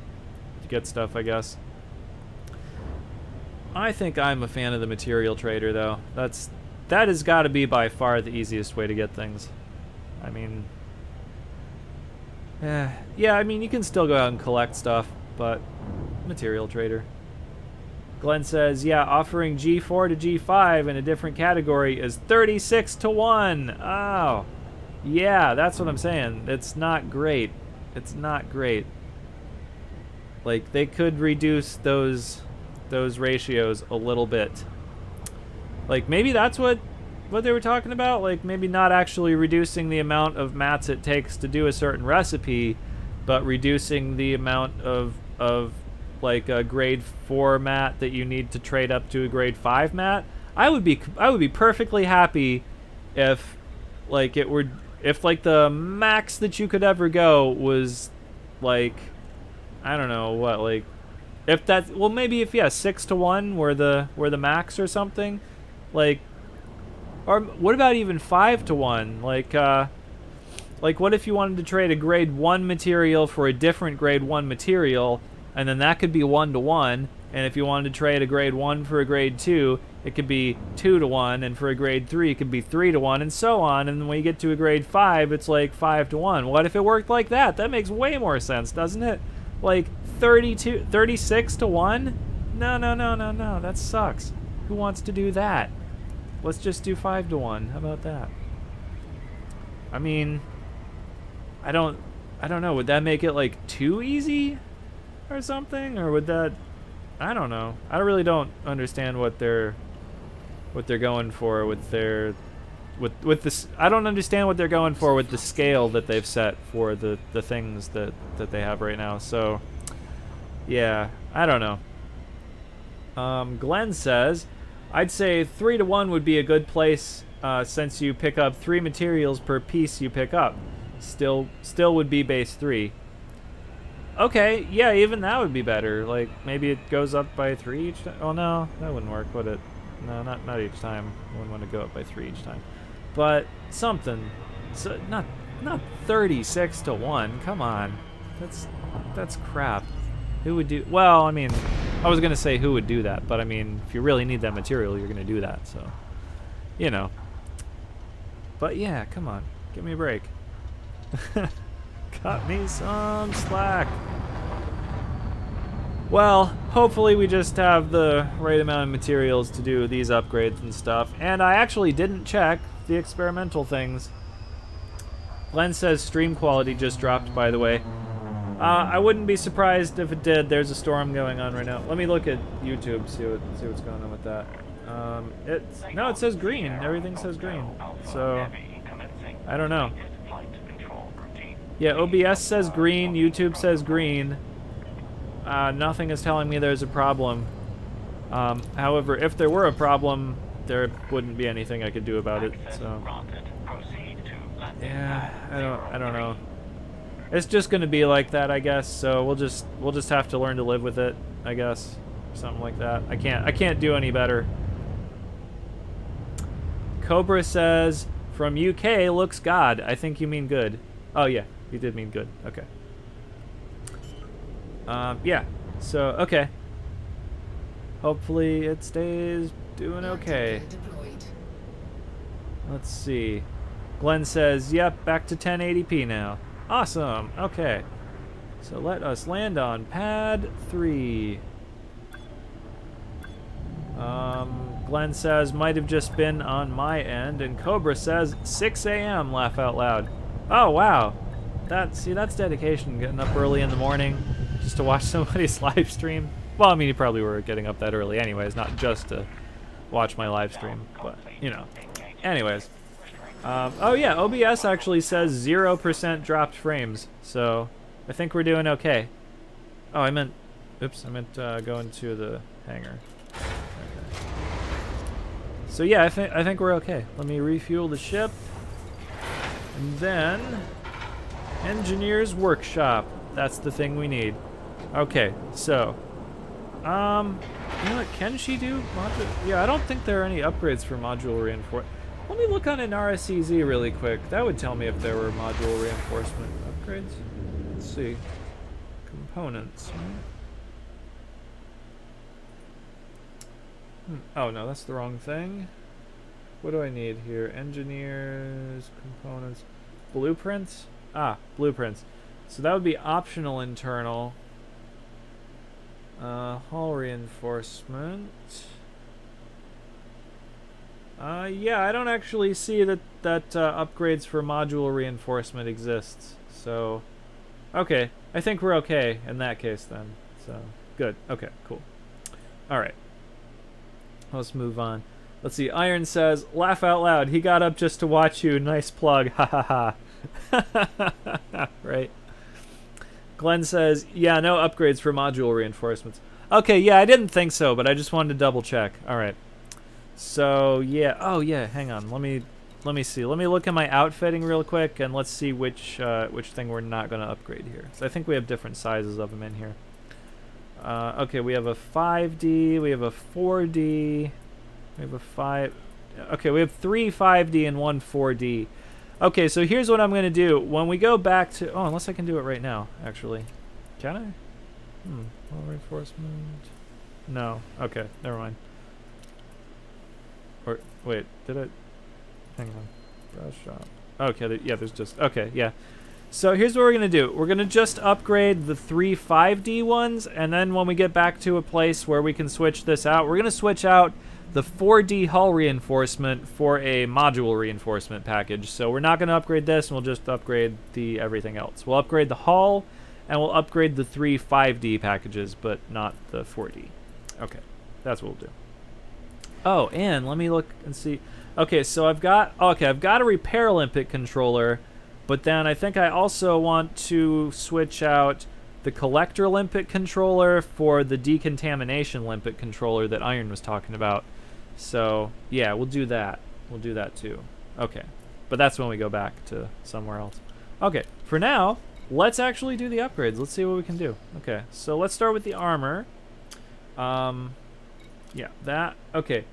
to get stuff, I guess. I think I'm a fan of the material trader, though. That has got to be by far the easiest way to get things. I mean, yeah, I mean, you can still go out and collect stuff, but material trader. Glenn says, yeah, offering G4 to G5 in a different category is 36-1. Oh, yeah, that's what I'm saying. It's not great. It's not great. Like, they could reduce those ratios a little bit. Like, maybe that's what they were talking about. Like, maybe not actually reducing the amount of mats it takes to do a certain recipe, but reducing the amount of like a grade 4 mat that you need to trade up to a grade 5 mat. I would be perfectly happy if like the max that you could ever go was like, I don't know what, like if that, well, maybe if 6-1 were the max or something, like, or what about even 5-1? Like what if you wanted to trade a grade 1 material for a different grade 1 material, and then that could be 1-1, and if you wanted to trade a grade 1 for a grade 2, it could be 2-1, and for a grade 3 it could be 3-1, and so on, and when you get to a grade 5 it's like 5-1. What if it worked like that? That makes way more sense, doesn't it? Like 36-1? No, that sucks. Who wants to do that? Let's just do 5-1. How about that? I mean, I don't know. Would that make it like too easy or something? Or would that, I don't know. I really don't understand what they're going for with their with this. I don't understand what they're going for with the scale that they've set for the things that they have right now. So yeah, I don't know. Glenn says, I'd say 3-1 would be a good place, since you pick up 3 materials per piece you pick up. Still would be base 3. Okay, yeah, even that would be better. Like, maybe it goes up by 3 each time. Oh, no, that wouldn't work, would it? No, not each time. I wouldn't want to go up by 3 each time. But something. So, not 36-1. Come on. That's crap. Who would do... Well, I mean, I was going to say who would do that, but I mean, if you really need that material, you're going to do that, so... You know. But yeah, come on. Give me a break. Cut me some slack. Well, hopefully we just have the right amount of materials to do these upgrades and stuff. And I actually didn't check the experimental things. Glenn says stream quality just dropped, by the way. I wouldn't be surprised if it did. There's a storm going on right now. Let me look at YouTube, see what's going on with that. No, it says green. Everything says green. So, I don't know. Yeah, OBS says green. YouTube says green. Nothing is telling me there's a problem. However, if there were a problem, there wouldn't be anything I could do about it. So yeah, I don't know. It's just gonna be like that, I guess. So we'll just have to learn to live with it, I guess, something like that. I can't do any better. Cobra says from UK looks God. I think you mean good. Oh yeah, you did mean good. Okay. Yeah. So okay. Hopefully it stays doing okay. Let's see. Glenn says, yep, back to 1080p now. Awesome. Okay. So let us land on pad 3. Glenn says, might have just been on my end. And Cobra says, 6 a.m. laugh out loud. Oh, wow. That's dedication, getting up early in the morning just to watch somebody's live stream. Well, I mean, you probably were getting up that early anyways, not just to watch my live stream, but, you know. Anyways. Oh yeah, OBS actually says 0% dropped frames, so I think we're doing okay. Oh, I meant go into the hangar. Okay. So yeah, I think we're okay. Let me refuel the ship, and then engineer's workshop. That's the thing we need. Okay, so you know what? Can she do module? Yeah, I don't think there are any upgrades for module reinforcement. Let me look on an RSCZ really quick. That would tell me if there were module reinforcement upgrades. Let's see. Components. Oh no, that's the wrong thing. What do I need here? Engineers, components, blueprints? Ah, blueprints. So that would be optional internal. Hull reinforcement. Yeah, I don't actually see that upgrades for module reinforcement exists. So, okay, I think we're okay in that case then. So, good. Okay, cool. All right. Let's move on. Let's see. Iron says, laugh out loud. He got up just to watch you. Nice plug. Ha ha ha. Right. Glenn says, yeah, no upgrades for module reinforcements. Okay, yeah, I didn't think so, but I just wanted to double check. All right. So yeah, oh yeah, hang on. Let me see. Let me look at my outfitting real quick, and let's see which thing we're not gonna upgrade here. So I think we have different sizes of them in here. Okay, we have a 5D, we have a 4D, we have a 5. Okay, we have 3 5D and 1 4D. Okay, so here's what I'm gonna do. When we go back to, oh, unless I can do it right now, actually, can I? Hull reinforcement. No. Okay, never mind. Or wait, did it? Hang on. Browse shop. Okay, yeah, there's just, okay, yeah. So here's what we're gonna do. We're gonna just upgrade the 3 5D ones, and then when we get back to a place where we can switch this out, we're gonna switch out the 4D hull reinforcement for a module reinforcement package. So we're not gonna upgrade this, and we'll just upgrade the everything else. We'll upgrade the hull, and we'll upgrade the 3 5D packages, but not the 4D. Okay, that's what we'll do. Oh, and let me look and see. Okay, so I've got a repair limpet controller, but then I think I also want to switch out the collector limpet controller for the decontamination limpet controller that Iron was talking about. So yeah, we'll do that. We'll do that too. Okay, but that's when we go back to somewhere else. Okay, for now, let's actually do the upgrades. Let's see what we can do. Okay, so let's start with the armor. Yeah, that. Okay.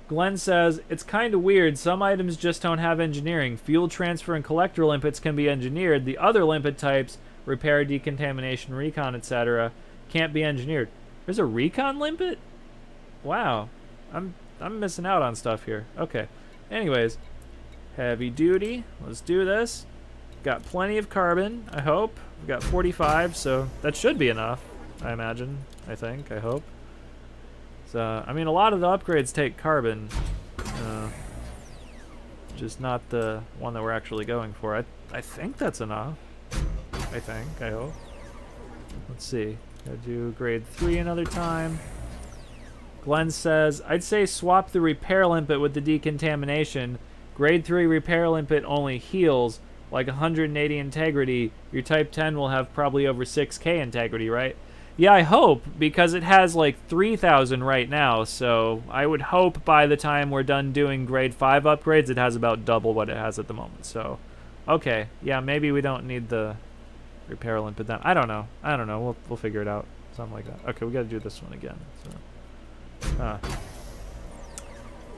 Glenn says, it's kind of weird. Some items just don't have engineering. Fuel transfer and collector limpets can be engineered. The other limpet types, repair, decontamination, recon, etc., can't be engineered. There's a recon limpet? Wow. I'm missing out on stuff here. Okay. Anyways, heavy duty. Let's do this. Got plenty of carbon, I hope. We've got 45, so that should be enough, I imagine. I think. I hope. I mean, a lot of the upgrades take carbon, just not the one that we're actually going for. I think that's enough. I hope. Let's see. Gotta do grade 3 another time. Glenn says, I'd say swap the repair limpet with the decontamination. Grade 3 repair limpet only heals, like 180 integrity. Your type 10 will have probably over 6k integrity, right? Yeah, I hope, because it has like 3,000 right now, so I would hope by the time we're done doing grade 5 upgrades, it has about double what it has at the moment. So, okay, yeah, maybe we don't need the repair limpet down. I don't know. We'll figure it out. Something like that. Okay, we gotta do this one again. So,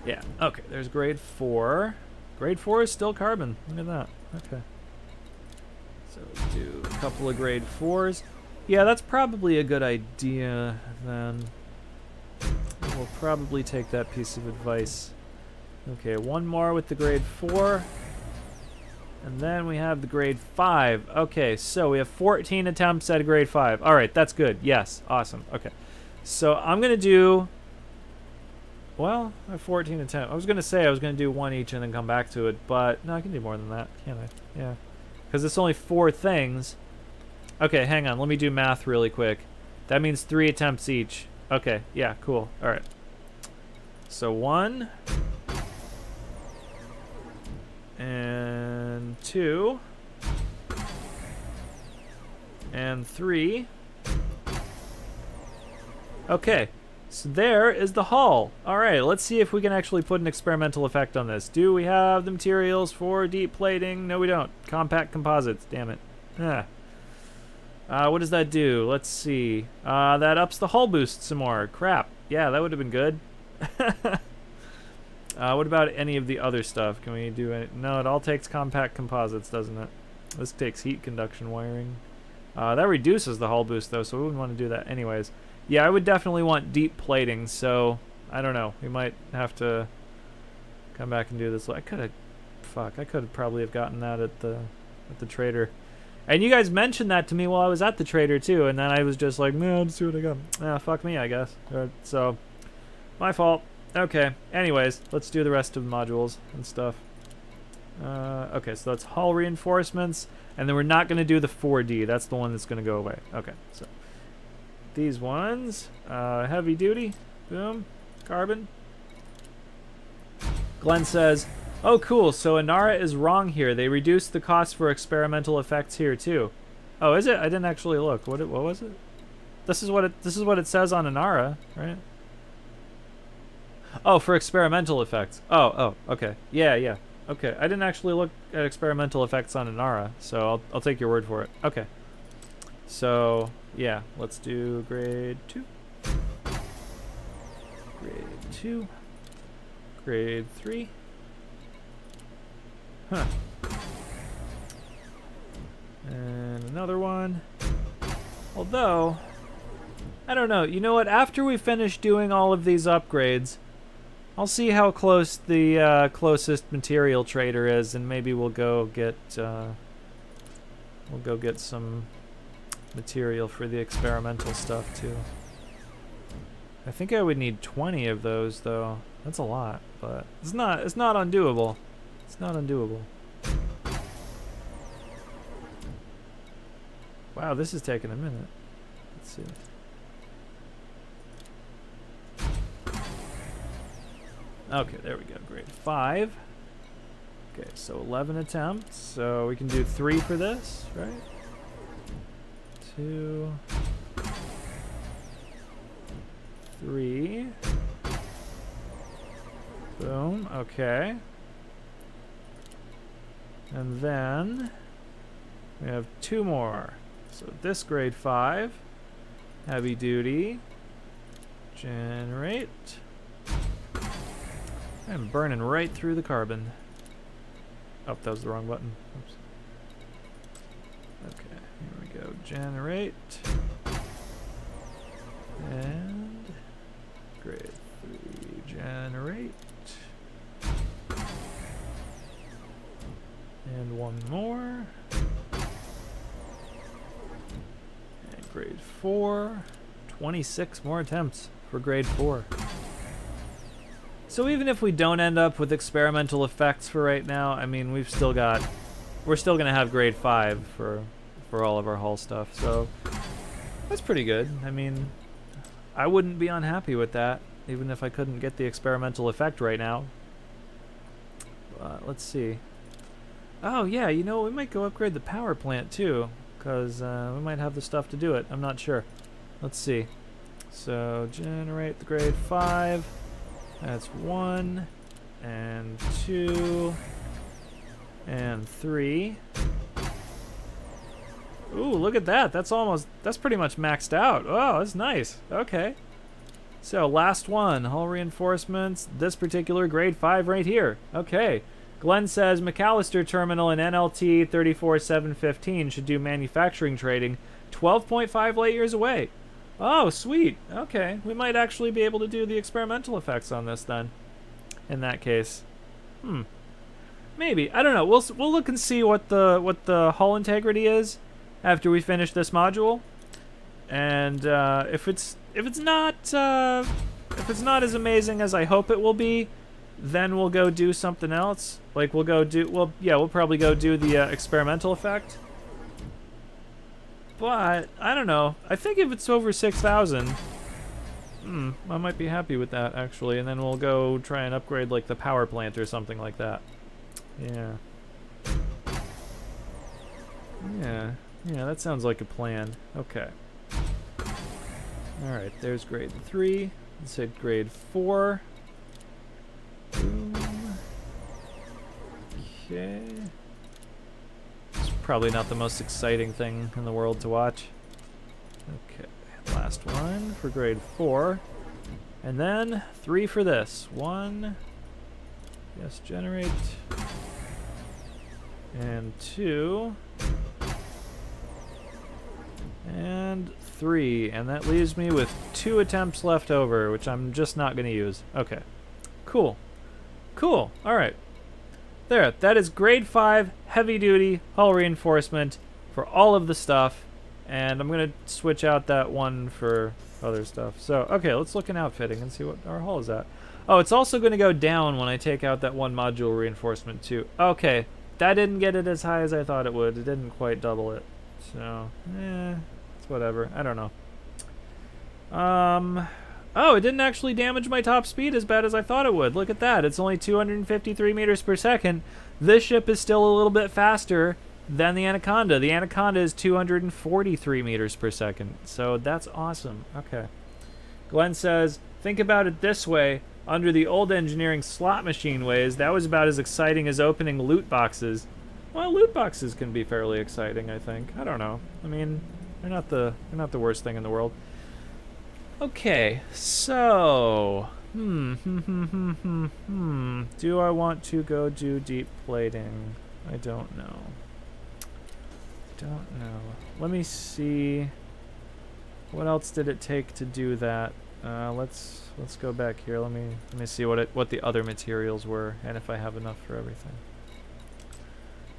yeah, okay, there's grade 4. Grade 4 is still carbon. Look at that. Okay. So let's do a couple of grade 4s. Yeah, that's probably a good idea, then. We'll probably take that piece of advice. Okay, one more with the grade 4. And then we have the grade 5. Okay, so we have 14 attempts at a grade 5. All right, that's good. Yes, awesome. Okay. So I'm going to do... Well, I have 14 attempts. I was going to say I was going to do one each and then come back to it, but no, I can do more than that, can't I? Yeah. Because it's only 4 things. Okay, hang on. Let me do math really quick. That means 3 attempts each. Okay, yeah, cool. All right. So 1... and 2 and 3. Okay, so there is the hull. All right, let's see if we can actually put an experimental effect on this. Do we have the materials for deep plating? No, we don't. Compact composites, damn it. What does that do? Let's see. That ups the hull boost some more. Crap. Yeah, that would have been good. What about any of the other stuff? Can we do it? No, it all takes compact composites, doesn't it? This takes heat conduction wiring. That reduces the hull boost, though, so we wouldn't want to do that anyways. Yeah, I would definitely want deep plating, so I don't know. We might have to come back and do this. I could have probably have gotten that at the trader. And you guys mentioned that to me while I was at the trader, too, and then I was just like, no, I'll just see what I got. Fuck me, I guess. So, my fault. Okay, anyways, let's do the rest of the modules and stuff. Okay, so that's hull reinforcements, and then we're not going to do the 4D. That's the one that's going to go away. Okay, so these ones, heavy duty, boom, carbon. Glenn says, oh, cool, so Inara is wrong here. They reduced the cost for experimental effects here, too. Oh, is it? I didn't actually look. What was it? This is what it says on Inara, right? Oh, for experimental effects. Oh, okay. Yeah. Okay, I didn't actually look at experimental effects on Inara, so I'll take your word for it. Okay. So, yeah, let's do grade 2. Grade 2. Grade 3. Huh. And another one. Although, I don't know. You know what? After we finish doing all of these upgrades, I'll see how close the closest material trader is, and maybe we'll go get some material for the experimental stuff too. I think I would need 20 of those, though. That's a lot, but it's not undoable. It's not undoable. Wow, this is taking a minute. Let's see. Okay, there we go. Grade 5. Okay, so 11 attempts. So we can do 3 for this, right? 2, 3. Boom. Okay. And then we have 2 more. So this grade 5, heavy duty, generate. I'm burning right through the carbon. Oh, that was the wrong button. Oops. Okay, here we go. Generate. And grade 3, generate. And 1 more. And grade 4. 26 more attempts for grade 4. So even if we don't end up with experimental effects for right now, I mean, we're still going to have grade 5 for all of our hull stuff. So that's pretty good. I mean, I wouldn't be unhappy with that, even if I couldn't get the experimental effect right now. Let's see. Oh yeah, you know, we might go upgrade the power plant too, because we might have the stuff to do it. I'm not sure. let's see. So generate the grade 5. That's 1 and 2 and 3. Ooh, look at that. That's pretty much maxed out. Oh, that's nice. Okay. So last one, hull reinforcements, this particular grade 5 right here. Okay. Glenn says McAllister Terminal and NLT 34715 should do manufacturing trading 12.5 light years away. Oh, sweet. Okay. We might actually be able to do the experimental effects on this then. In that case. Maybe. I don't know. We'll look and see what the hull integrity is after we finish this module. And if it's not as amazing as I hope it will be, then we'll go do something else. Like we'll probably go do the experimental effect. But I don't know. I think if it's over 6,000, I might be happy with that actually. And then we'll go try and upgrade like the power plant or something like that. Yeah. Yeah, that sounds like a plan. Okay. Alright, there's grade 3. Let's hit grade 4. Boom. Okay. It's probably not the most exciting thing in the world to watch. Okay, last one for grade 4. And then 3 for this. 1. Yes, generate. And 2. And 3, and that leaves me with 2 attempts left over, which I'm just not going to use. Okay, cool. All right, there. That is grade 5 heavy-duty hull reinforcement for all of the stuff, and I'm going to switch out that one for other stuff. So, okay, let's look in outfitting and see what our hull is at. Oh, it's also going to go down when I take out that one module reinforcement too. Okay, that didn't get it as high as I thought it would. It didn't quite double it. So, it's whatever. I don't know. Oh, it didn't actually damage my top speed as bad as I thought it would. Look at that. It's only 253 meters per second. This ship is still a little bit faster than the Anaconda. The Anaconda is 243 meters per second. So that's awesome. Okay. Glenn says, think about it this way. Under the old engineering slot machine ways, that was about as exciting as opening loot boxes. Well, loot boxes can be fairly exciting, I think. I don't know. I mean, they're not the worst thing in the world. Okay, so do I want to go do deep plating? I don't know. Let me see. What else did it take to do that? Let's go back here. Let me see what the other materials were and if I have enough for everything.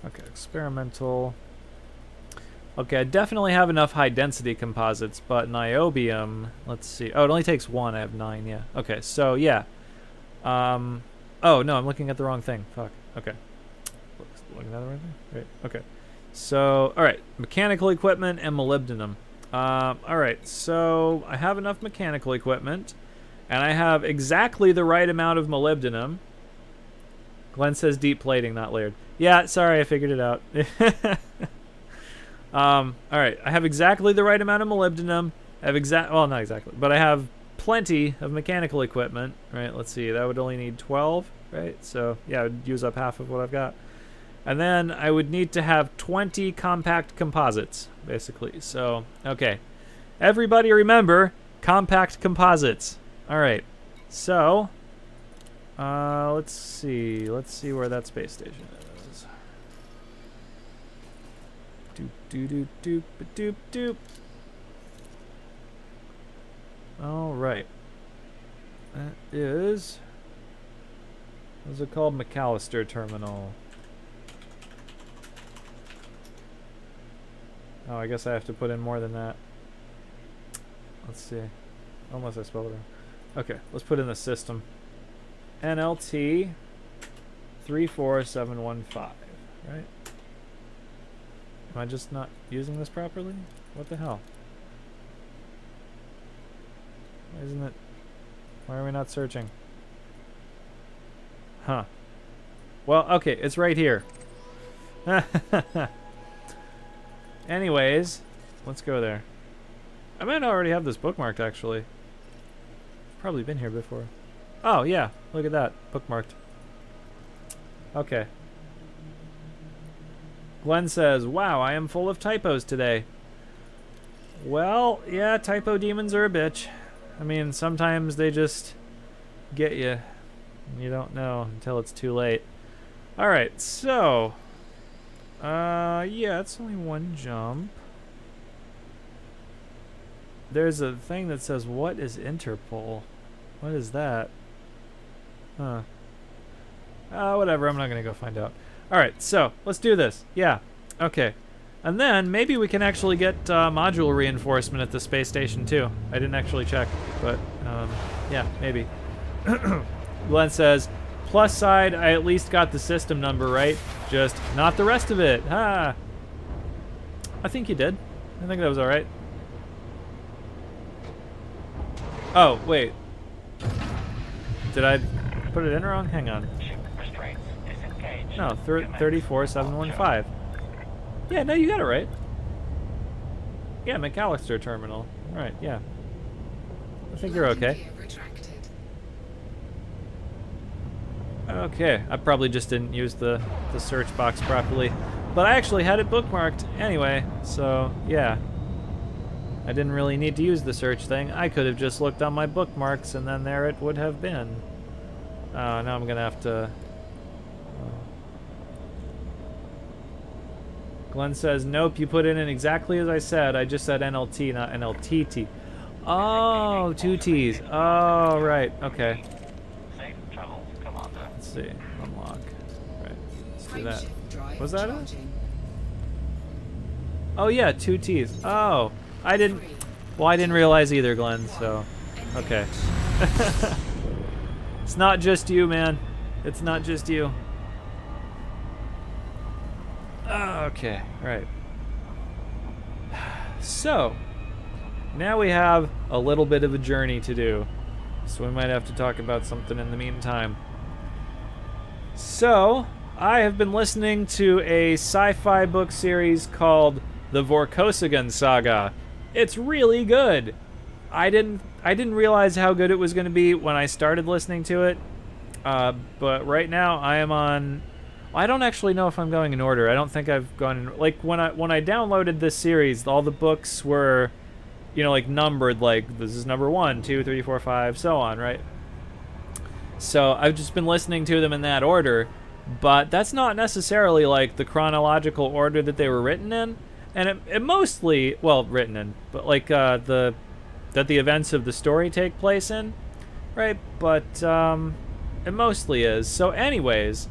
Okay, experimental. Okay, I definitely have enough high-density composites, but niobium, let's see. Oh, it only takes 1. I have 9, yeah. Okay, so, yeah. Oh, no, I'm looking at the wrong thing. Fuck. Okay. Looking at the right thing? Right, okay. So, alright, mechanical equipment and molybdenum. Alright, so I have enough mechanical equipment, and I have exactly the right amount of molybdenum. Glenn says deep plating, not layered. Yeah, sorry, I figured it out. Alright, I have exactly the right amount of molybdenum. I have well, not exactly, but I have plenty of mechanical equipment. Right, let's see, that would only need 12, right? So, yeah, I would use up half of what I've got. And then I would need to have 20 compact composites, basically. So, okay. Everybody remember, compact composites. Alright, so, let's see where that space station is. Doop doop doop doop. All right. That is. What's it called? McAllister Terminal. Oh, I guess I have to put in more than that. Let's see. Unless I spelled it wrong. Okay, let's put in the system. NLT 34715. Right? Am I just not using this properly? What the hell? Why isn't it? Why are we not searching? Huh. Well, okay, it's right here. Anyways, let's go there. I might already have this bookmarked, actually. Probably been here before. Oh, yeah. Look at that. Bookmarked. Okay. Glenn says, wow, I am full of typos today. Well, yeah, typo demons are a bitch. I mean, sometimes they just get you. You don't know until it's too late. Alright, so... yeah, it's only one jump. There's a thing that says, what is Interpol? What is that? Huh. Whatever, I'm not gonna go find out. Alright, so, let's do this. Yeah, okay. And then, maybe we can actually get module reinforcement at the space station, too. I didn't actually check, but, yeah, maybe. Glenn says, plus side, I at least got the system number right, just not the rest of it. Ha! I think you did. I think that was alright. Oh, wait. Did I put it in wrong? Hang on. No, 34715. Yeah, no, you got it right. Yeah, McAllister Terminal. Right, yeah. I think you're okay. Okay, I probably just didn't use the search box properly. But I actually had it bookmarked anyway, so yeah. I didn't really need to use the search thing. I could have just looked on my bookmarks and then there it would have been. Oh, now I'm gonna have to... Glenn says, nope, you put it in exactly as I said. I just said NLT, not NLTT. Oh, two T's. Oh, right, okay. Let's see, unlock. Right, let's do that. Was that it? Oh yeah, two T's. Oh, I didn't realize either, Glenn, so, okay. It's not just you, man. It's not just you. Okay, right. So, now we have a little bit of a journey to do. So we might have to talk about something in the meantime. So, I have been listening to a sci-fi book series called The Vorkosigan Saga. It's really good. I didn't realize how good it was going to be when I started listening to it. But right now I am on... I don't actually know if I'm going in order. I don't think I've gone in... Like, when I downloaded this series, all the books were, you know, like, numbered, like, this is number 1, 2, 3, 4, 5, so on, right? So I've just been listening to them in that order, but that's not necessarily, like, the chronological order that they were written in. And it mostly... Well, written in, but, like, that the events of the story take place in, right? But, it mostly is. So anyways...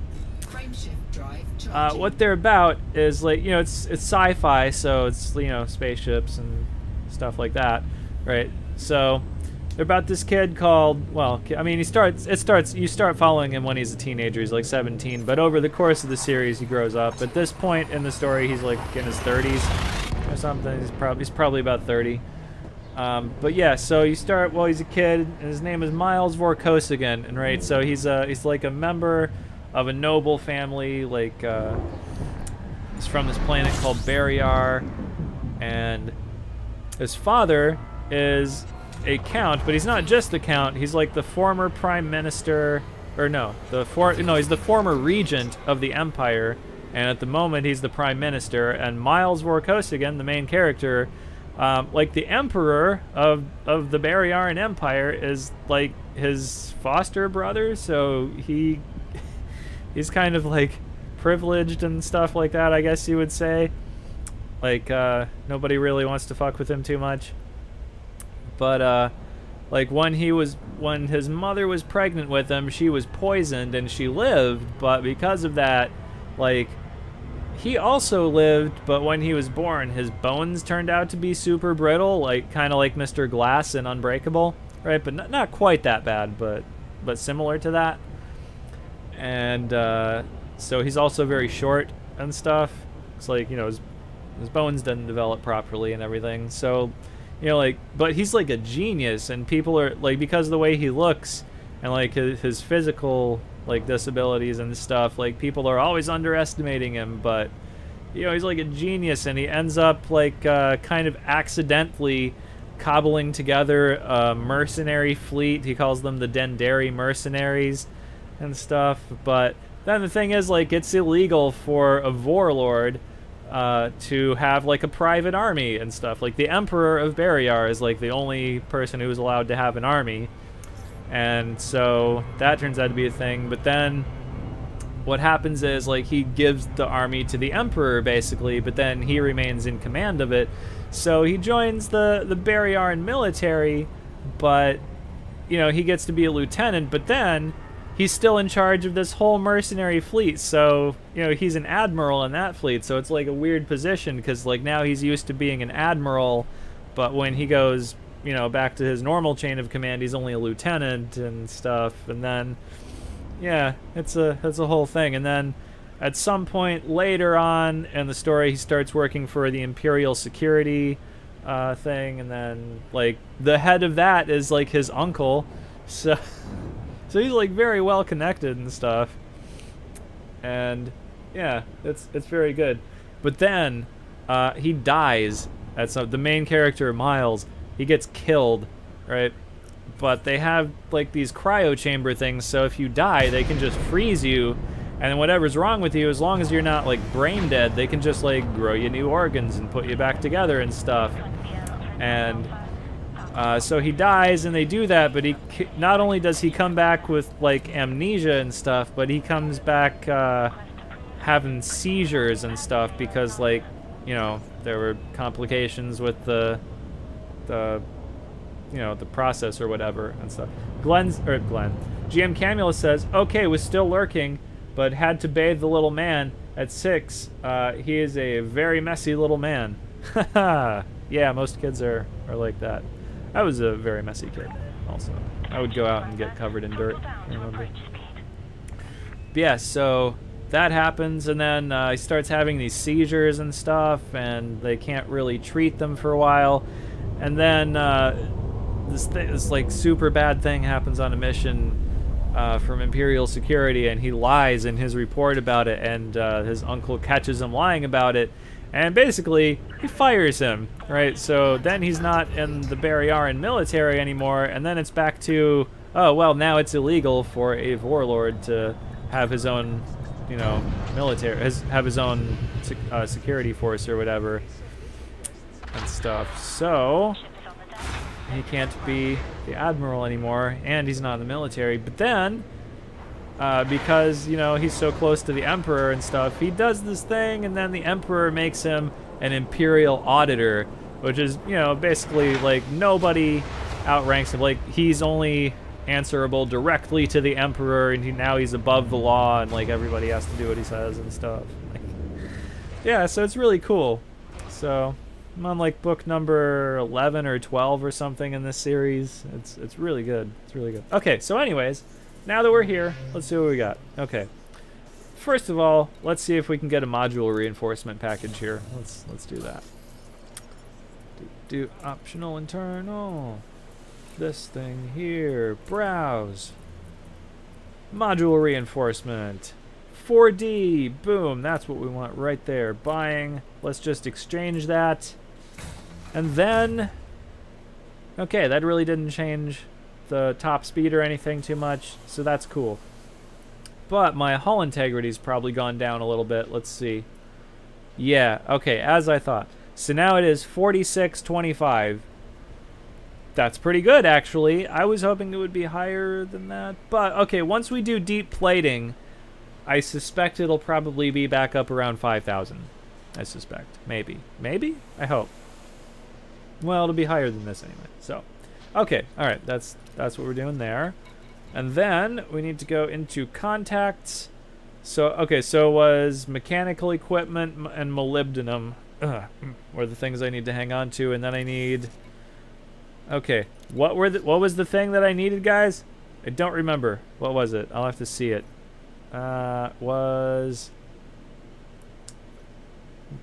what they're about is, like, you know, it's sci-fi, so it's, you know, spaceships and stuff like that, right? So they're about this kid called, well, I mean, you start following him when he's a teenager. He's like 17, but over the course of the series he grows up. At this point in the story he's like in his 30s or something. He's probably about 30. But yeah, so you start, well, he's a kid and his name is Miles Vorkosigan, and right, so he's like a member of a noble family, like, he's from this planet called Barriar, and his father is a count, but he's not just a count, he's like the former prime minister, or no, he's the former regent of the empire, and at the moment he's the prime minister, and Miles Vorkosigan, the main character, like the emperor of the Barriaran Empire, is like his foster brother, so he's kind of like privileged and stuff like that, I guess you would say. Like, nobody really wants to fuck with him too much. But, like, when his mother was pregnant with him, she was poisoned and she lived, but because of that, like, he also lived, but when he was born, his bones turned out to be super brittle, like, kind of like Mr. Glass in Unbreakable, right? But not quite that bad, but similar to that. And so he's also very short and stuff. It's like, you know, his bones didn't develop properly and everything. So, you know, like, but he's like a genius, and people are like, because of the way he looks and like his physical like disabilities and stuff, like people are always underestimating him. But, you know, he's like a genius, and he ends up like kind of accidentally cobbling together a mercenary fleet. He calls them the Dendari mercenaries and stuff. But then the thing is, like, it's illegal for a warlord to have, like, a private army and stuff. Like, the Emperor of Barrayar is, like, the only person who is allowed to have an army. And so that turns out to be a thing. But then what happens is, like, he gives the army to the Emperor, basically, but then he remains in command of it. So he joins the Barrayaran military, but, you know, he gets to be a lieutenant, but then he's still in charge of this whole mercenary fleet. So, you know, he's an admiral in that fleet, so it's, like, a weird position, because, like, now he's used to being an admiral, but when he goes, you know, back to his normal chain of command, he's only a lieutenant and stuff, and then... yeah, it's a whole thing. And then at some point later on in the story, he starts working for the Imperial Security thing, and then, like, the head of that is, like, his uncle. So he's, like, very well connected and stuff. And yeah, it's very good. But then he dies at the main character, Miles. He gets killed, right? But they have, like, these cryo chamber things, so if you die, they can just freeze you, and then whatever's wrong with you, as long as you're not, like, brain dead, they can just, like, grow you new organs and put you back together and stuff. And so he dies, and they do that, but he not only does he come back with, like, amnesia and stuff, but he comes back having seizures and stuff because, like, you know, there were complications with the you know, the process or whatever and stuff. Glenn, GM Camula says, okay, was still lurking, but had to bathe the little man at 6. He is a very messy little man. Yeah, most kids are like that. I was a very messy kid also. I would go out and get covered in dirt, I remember. But yeah, so that happens, and then he starts having these seizures and stuff, and they can't really treat them for a while. And then this like super bad thing happens on a mission from Imperial Security, and he lies in his report about it, and his uncle catches him lying about it, and basically he fires him, right? So then he's not in the Barrayaran military anymore, and then it's back to, oh well, now it's illegal for a warlord to have his own, you know, military, have his own security force or whatever and stuff. So he can't be the admiral anymore, and he's not in the military. But then, because, you know, he's so close to the Emperor and stuff, he does this thing, and then the Emperor makes him an Imperial Auditor, which is, you know, basically, like, nobody outranks him. Like, he's only answerable directly to the Emperor, and now he's above the law, and, like, everybody has to do what he says and stuff. Like, yeah, so it's really cool. So I'm on, like, book number 11 or 12 or something in this series. It's really good. It's really good. Okay, so anyways, now that we're here, let's see what we got. Okay. First of all, let's see if we can get a module reinforcement package here. Let's do that. Do optional internal. This thing here. Browse. Module reinforcement. 4D. Boom. That's what we want right there. Buying. Let's just exchange that. And then, okay, that really didn't change the top speed or anything too much, so that's cool. But my hull integrity's probably gone down a little bit. Let's see. Yeah, okay, as I thought. So now it is 4625. That's pretty good, actually. I was hoping it would be higher than that. But, okay, once we do deep plating, I suspect it'll probably be back up around 5,000. I suspect. Maybe. Maybe? I hope. Well, it'll be higher than this anyway. So, okay. All right. That's what we're doing there. And then we need to go into contacts. So, okay. So it was mechanical equipment and molybdenum were the things I need to hang on to. And then I need... Okay. What was the thing that I needed, guys? I don't remember. What was it? I'll have to see it. Was...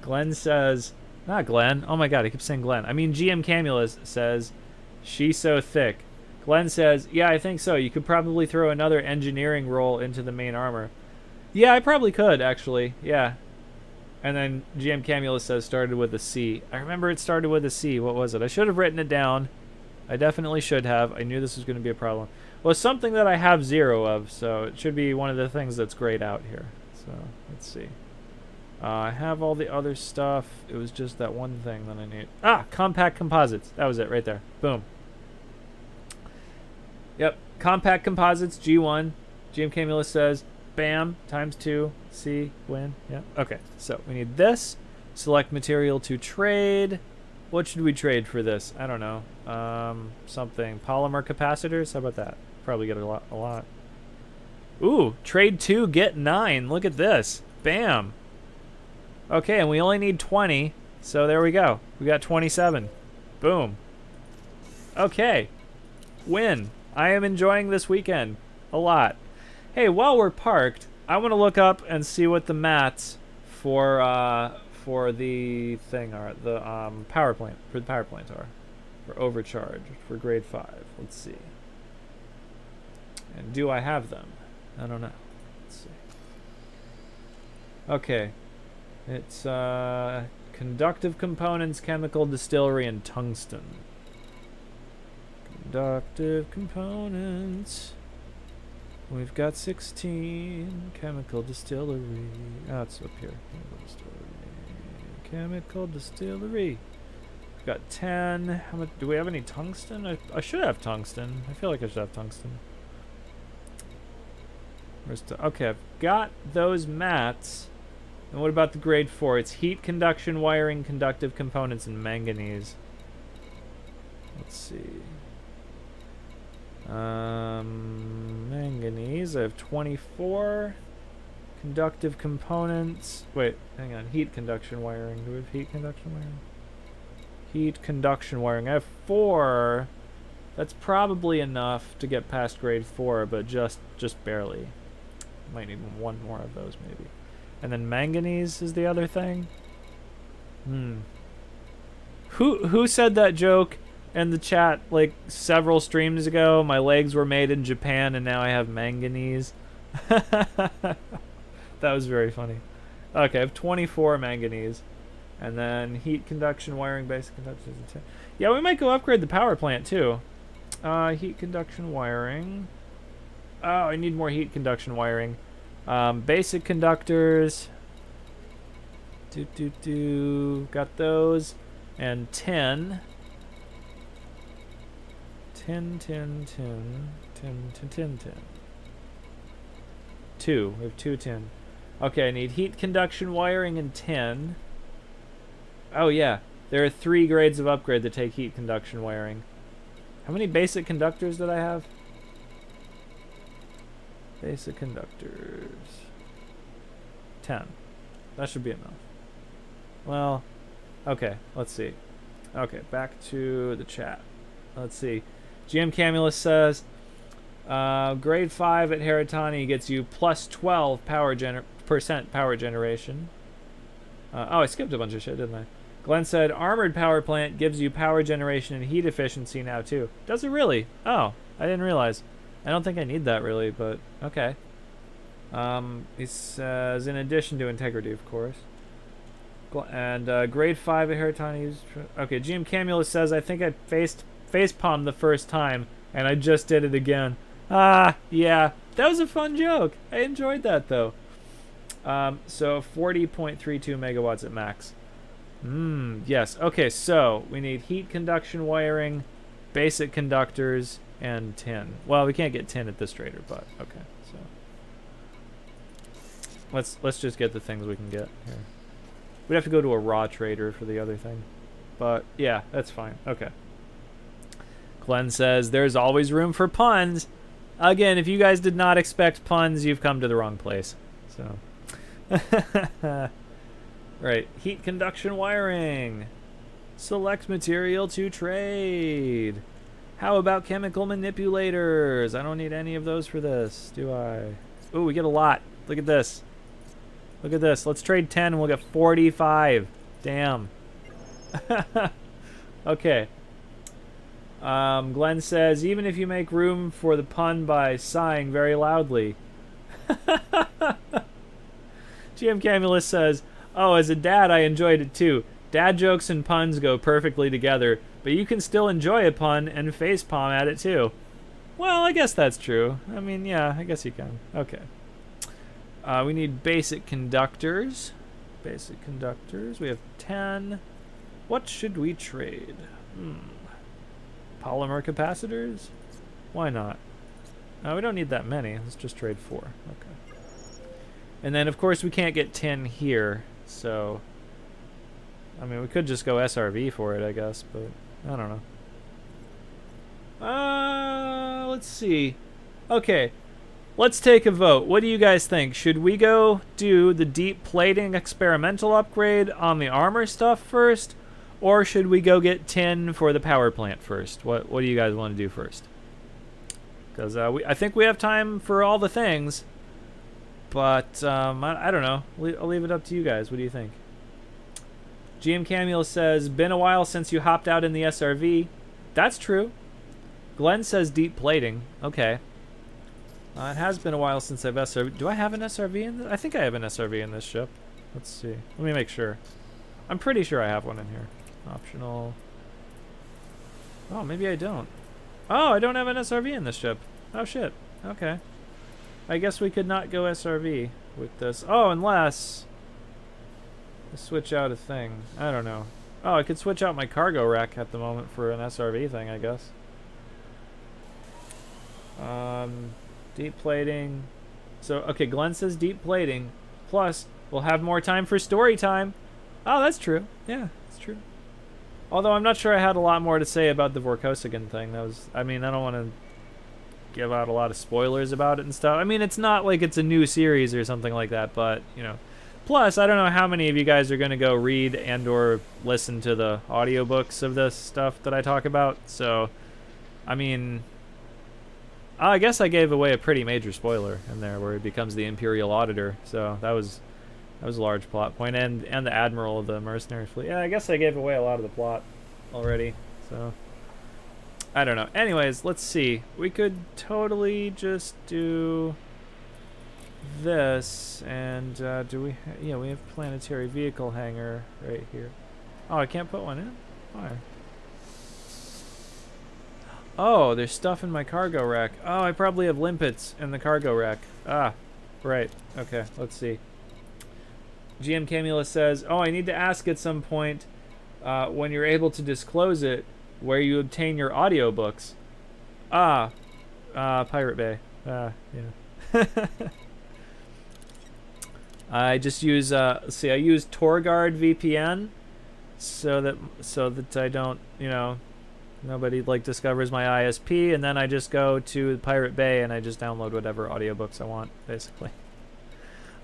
Glenn says... Not Glenn. Oh my god, I keep saying Glenn. I mean, GM Camulus says, she's so thick. Glenn says, yeah, I think so. You could probably throw another engineering role into the main armor. Yeah, I probably could, actually. Yeah. And then GM Camulus says started with a C. I remember it started with a C. What was it? I should have written it down. I definitely should have. I knew this was going to be a problem. Well, it's something that I have 0 of, so it should be one of the things that's grayed out here. So, let's see. I have all the other stuff. It was just that one thing that I need. Ah, compact composites. That was it right there. Boom. Yep, compact composites, G1. GM Camulus says, bam, × 2, C, win. Yeah, okay. So we need this. Select material to trade. What should we trade for this? I don't know. Something. Polymer capacitors? How about that? Probably get a lot. Ooh, trade 2, get 9. Look at this. Bam. Okay, and we only need 20. So there we go. We got 27. Boom. Okay. Win. I am enjoying this weekend a lot. Hey, while we're parked, I want to look up and see what the mats for the thing are, the power plant are, for overcharge for grade 5. Let's see. And do I have them? I don't know. Let's see. Okay, it's conductive components, chemical distillery, and tungsten. Conductive components. We've got 16. Chemical distillery. Oh, it's up here. Chemical distillery. We've got 10. How much? Do we have any tungsten? I should have tungsten. I feel like I should have tungsten. Okay, I've got those mats. And what about the grade 4? It's heat, conduction, wiring, conductive components, and manganese. Let's see. Manganese, I have 24. Conductive components. Wait, hang on. Heat conduction wiring. Do we have heat conduction wiring? Heat conduction wiring. I have 4. That's probably enough to get past grade 4, but just barely. Might need one more of those maybe. And then manganese is the other thing. Who said that joke in the chat like several streams ago? My legs were made in Japan and now I have manganese. That was very funny. Okay, I have 24 manganese. And then heat conduction, wiring, basic conduction. Yeah, we might go upgrade the power plant too. Heat conduction, wiring. Oh, I need more heat conduction wiring. Basic conductors. Got those. And 10. 10. 2. We have 2 10. Okay, I need heat conduction wiring and 10. Oh yeah, there are 3 grades of upgrade that take heat conduction wiring. How many basic conductors did I have? Basic conductors. 10. That should be enough. Well, okay, let's see. Okay, back to the chat. Let's see. GM Camulus says, grade 5 at Heratani gets you plus 12 percent power generation. Oh, I skipped a bunch of shit, didn't I? Glenn said, armored power plant gives you power generation and heat efficiency now, too. Does it really? Oh, I didn't realize. I don't think I need that, really, but okay. He says, in addition to integrity, of course. And grade 5 at Heratani. Okay, GM Camulus says, I think I facepalmed the first time, and I just did it again. Ah, yeah. That was a fun joke. I enjoyed that, though. So 40.32 megawatts at max. Yes. Okay, so we need heat conduction wiring, basic conductors, and tin. Well, we can't get tin at this trader, but okay. So let's just get the things we can get here. We'd have to go to a raw trader for the other thing. But yeah, that's fine. Okay. Glenn says there's always room for puns. Again, if you guys did not expect puns, you've come to the wrong place. So right, heat conduction wiring. Select material to trade. How about chemical manipulators? I don't need any of those for this, do I? Ooh, we get a lot. Look at this. Look at this. Let's trade 10 and we'll get 45. Damn. Okay. Glenn says, even if you make room for the pun by sighing very loudly. GM Camulus says, Oh, as a dad, I enjoyed it too. Dad jokes and puns go perfectly together, but you can still enjoy a pun and facepalm at it too. Well, I guess that's true. I mean, yeah, I guess you can. Okay. We need basic conductors. Basic conductors. We have 10. What should we trade? Polymer capacitors? Why not? We don't need that many. Let's just trade 4. Okay. And then, of course, we can't get tin here, so... I mean, we could just go SRV for it, I guess, but I don't know. Let's see. Okay, let's take a vote. What do you guys think? Should we go do the deep plating experimental upgrade on the armor stuff first, or should we go get tin for the power plant first? What do you guys want to do first? Because I think we have time for all the things, but I don't know. I'll leave it up to you guys. What do you think? GM Camule says, been a while since you hopped out in the SRV. That's true. Glenn says deep plating. Okay. It has been a while since I've SRV. Do I have an SRV in this? I think I have an SRV in this ship. Let's see. Let me make sure. I'm pretty sure I have one in here. Optional. Oh, maybe I don't. Oh, I don't have an SRV in this ship. Oh, shit. Okay. I guess we could not go SRV with this. Oh, unless... switch out a thing. I don't know. Oh, I could switch out my cargo rack at the moment for an SRV thing, I guess. Deep plating. So, okay, Glenn says deep plating. Plus, we'll have more time for story time. Oh, that's true. Yeah, that's true. Although I'm not sure I had a lot more to say about the Vorkosigan thing. That was, I mean, I don't want to give out a lot of spoilers about it and stuff. I mean, it's not like it's a new series or something like that, but, you know. Plus, I don't know how many of you guys are going to go read and or listen to the audiobooks of this stuff that I talk about. So, I mean, I guess I gave away a pretty major spoiler in there where it becomes the Imperial Auditor. So that was a large plot point. And the Admiral of the Mercenary Fleet. Yeah, I guess I gave away a lot of the plot already. So, I don't know. Anyways, let's see. We could totally just do... this, and do we yeah, we have planetary vehicle hangar right here. Oh, I can't put one in? Why? Oh, there's stuff in my cargo rack. Oh, I probably have limpets in the cargo rack. Ah, right. Okay, let's see. GM Camula says, oh, I need to ask at some point when you're able to disclose it, where you obtain your audiobooks. Pirate Bay. Yeah. I just use I use TorGuard VPN so that I don't, you know, nobody like discovers my ISP, and then I just go to Pirate Bay and I just download whatever audiobooks I want, basically.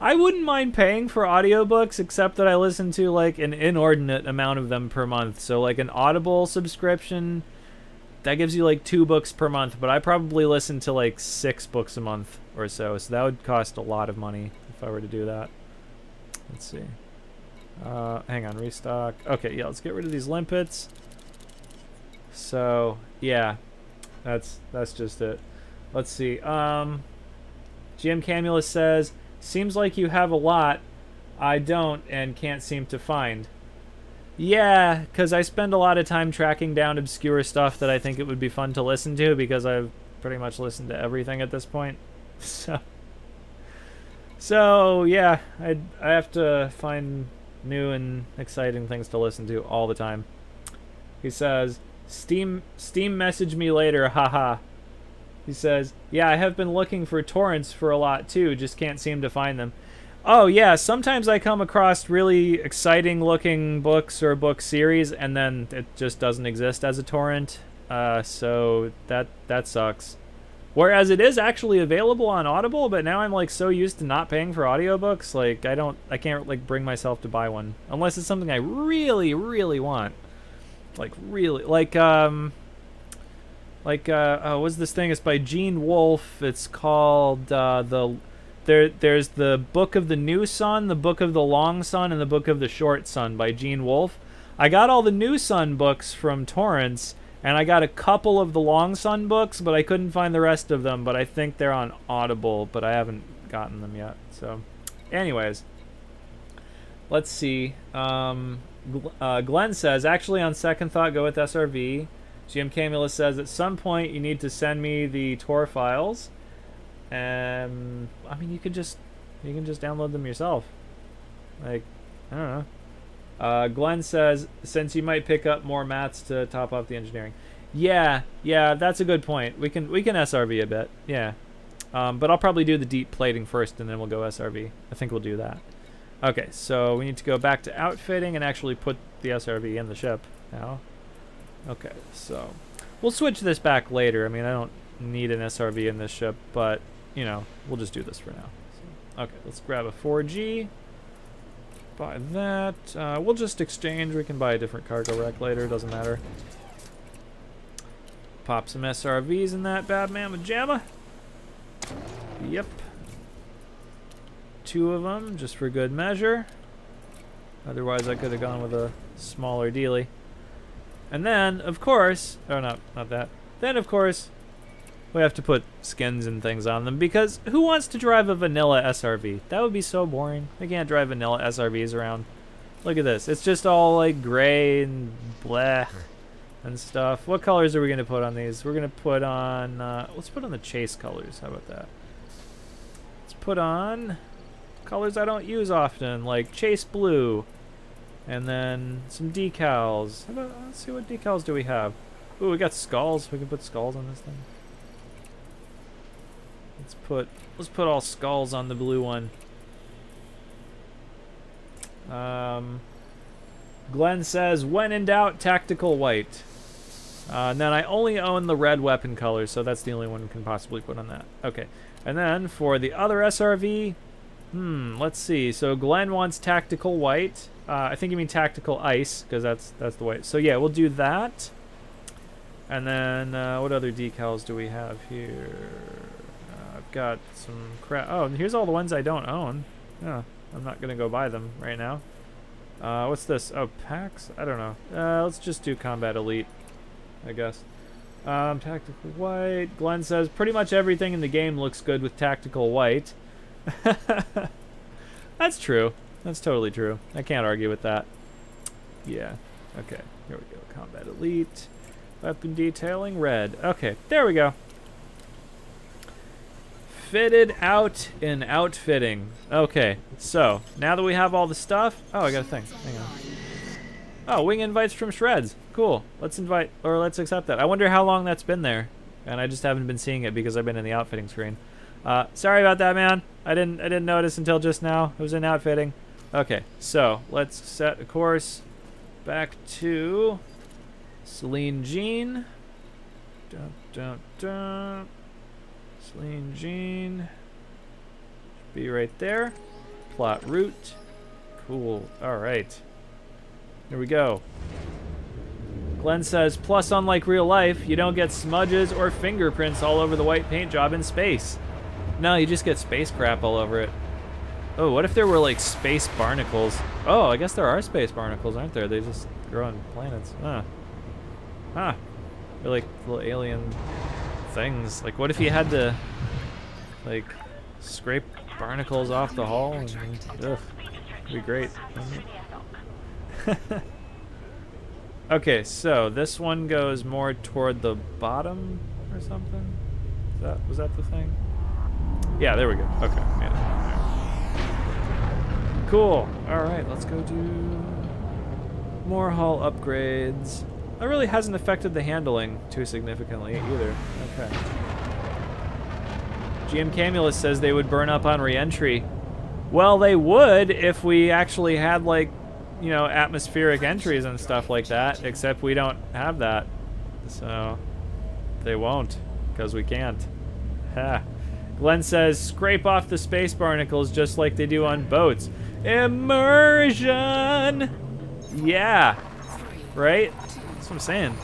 I wouldn't mind paying for audiobooks, except that I listen to like an inordinate amount of them per month. So like an Audible subscription, that gives you like 2 books per month, but I probably listen to like 6 books a month or so that would cost a lot of money if I were to do that. Let's see. Hang on, restock. Okay, yeah, let's get rid of these limpets. So, yeah, that's just it. Let's see. GM Camulus says, seems like you have a lot. I don't and can't seem to find. Yeah, because I spend a lot of time tracking down obscure stuff that I think it would be fun to listen to, because I've pretty much listened to everything at this point. So yeah, I have to find new and exciting things to listen to all the time. He says, Steam message me later, haha. He says, yeah, I have been looking for torrents for a lot too, just can't seem to find them. Oh yeah, sometimes I come across really exciting looking books or book series and then it just doesn't exist as a torrent. So that sucks. Whereas it is actually available on Audible, but now I'm like so used to not paying for audiobooks, like I can't like bring myself to buy one unless it's something I really, really want. Like really, what's this thing? It's by Gene Wolfe. It's called there's the Book of the New Sun, the Book of the Long Sun, and the Book of the Short Sun by Gene Wolfe. I got all the New Sun books from torrents. And I got a couple of the Long Sun books, but I couldn't find the rest of them. But I think they're on Audible, but I haven't gotten them yet. So, anyways. let's see. Glenn says, actually, on second thought, go with SRV. GM Camulus says, at some point, you need to send me the Tor files. I mean, you can just download them yourself. Like, I don't know. Glenn says, since you might pick up more mats to top off the engineering. Yeah, that's a good point. We can SRV a bit. Yeah. But I'll probably do the deep plating first, and then we'll go SRV. I think we'll do that. Okay, so we need to go back to outfitting and actually put the SRV in the ship now. Okay, so we'll switch this back later. I mean, I don't need an SRV in this ship, but, you know, we'll just do this for now. So, okay, let's grab a 4G. Buy that. We'll just exchange. We can buy a different cargo rack later. Doesn't matter. Pop some SRVs in that bad mamma jamma. Yep. 2 of them, just for good measure. Otherwise, I could have gone with a smaller dealie. And then, of course, oh, not that. Then, of course, we have to put skins and things on them, because who wants to drive a vanilla SRV? That would be so boring. They can't drive vanilla SRVs around. Look at this. It's just all, like, gray and bleh and stuff. What colors are we going to put on these? We're going to put on, let's put on the chase colors. How about that? Let's put on colors I don't use often, like chase blue, and then some decals. Let's see, what decals do we have? Ooh, we got skulls. We can put skulls on this thing. Let's put all skulls on the blue one. Glenn says, when in doubt, tactical white. And then I only own the red weapon color, so that's the only one we can possibly put on that. Okay, and then for the other SRV, let's see. So Glenn wants tactical white. I think you mean tactical ice, because that's the white. So yeah, we'll do that. And then what other decals do we have here? I've got some crap. Oh, and here's all the ones I don't own. Yeah, I'm not gonna go buy them right now. What's this? Oh, packs? I don't know. Let's just do combat elite, I guess. Tactical white. Glenn says pretty much everything in the game looks good with tactical white. That's true. That's totally true. I can't argue with that. Yeah. Okay. Here we go. Combat elite. Weapon detailing red. Okay. There we go. Fitted out in outfitting. Okay. So now that we have all the stuff. Oh, I got a thing. Hang on. Oh, wing invites from Shreds. Cool. Let's accept that. I wonder how long that's been there, and I just haven't been seeing it because I've been in the outfitting screen. Sorry about that, man. I didn't notice until just now. It was in outfitting. Okay, so let's set a course back to Celine Jean. Dun, dun, dun. Celine Jean. Be right there. Plot route. Cool. All right. Here we go. Glenn says, plus unlike real life, you don't get smudges or fingerprints all over the white paint job in space. No, you just get space crap all over it. Oh, what if there were like space barnacles? Oh, I guess there are space barnacles, aren't there? They just grow on planets. Huh. Huh. They're like little alien things. Like, what if you had to, like, scrape barnacles off the hull? And, ugh, it'd be great. Okay, so this one goes more toward the bottom or something? Was that the thing? Yeah, there we go. Okay, made it. Right. Cool. Alright, let's go do more hull upgrades. That really hasn't affected the handling too significantly either. Okay. GM Camulus says they would burn up on re-entry. Well, they would if we actually had, like, you know, atmospheric entries and stuff like that, except we don't have that. So they won't, because we can't. Ha. Glenn says, scrape off the space barnacles just like they do on boats. Immersion! Yeah. Right? That's what I'm saying.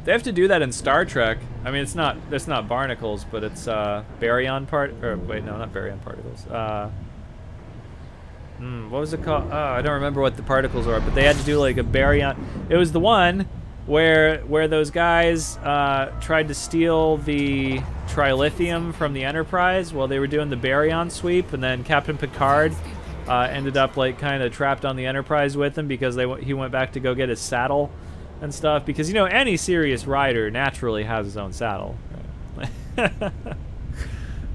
They have to do that in Star Trek. I mean, it's not barnacles, but it's baryon wait, no, not baryon particles. What was it called? I don't remember what the particles are, but they had to do like a baryon. It was the one where those guys tried to steal the trilithium from the Enterprise while they were doing the Baryon sweep, and then Captain Picard ended up like kind of trapped on the Enterprise with him because he went back to go get his saddle and stuff, because you know any serious rider naturally has his own saddle.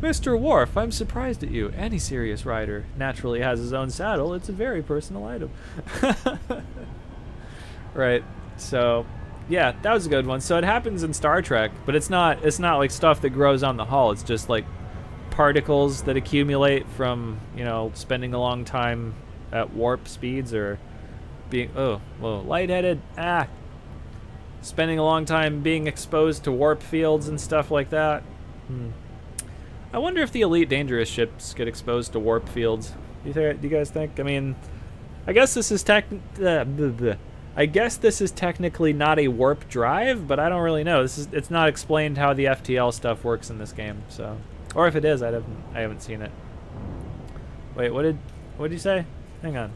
Mr. Worf, I'm surprised at you. Any serious rider naturally has his own saddle. It's a very personal item. Right. So, yeah, that was a good one. So it happens in Star Trek, but it's not like stuff that grows on the hull. It's just like particles that accumulate from, you know, spending a long time at warp speeds or being lightheaded. Spending a long time being exposed to warp fields and stuff like that. I wonder if the Elite Dangerous ships get exposed to warp fields. Do you guys think? I mean, I guess this is technically not a warp drive, but I don't really know. It's not explained how the FTL stuff works in this game, so, or if it is, I haven't seen it. Wait, what did you say? Hang on.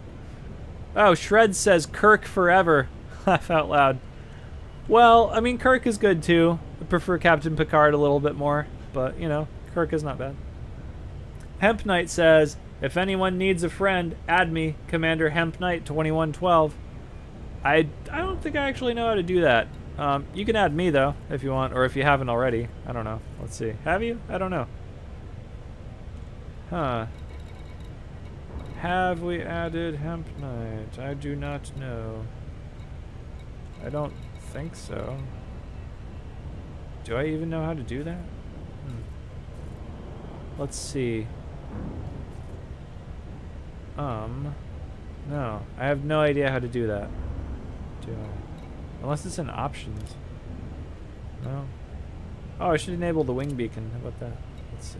Oh, Shred says Kirk forever. Laugh out loud. Well, I mean, Kirk is good too. I prefer Captain Picard a little bit more, but you know, Kirk is not bad. Hemp Knight says, if anyone needs a friend, add me, Commander Hemp Knight 2112. I don't think I actually know how to do that. You can add me though, if you want, or if you haven't already. I don't know. Let's see. Have you? I don't know. Huh. Have we added Hemp Knight? I do not know. I don't think so. Do I even know how to do that? Let's see. No. I have no idea how to do that. Do I? Unless it's in options. No. Oh, I should enable the wing beacon. How about that? Let's see.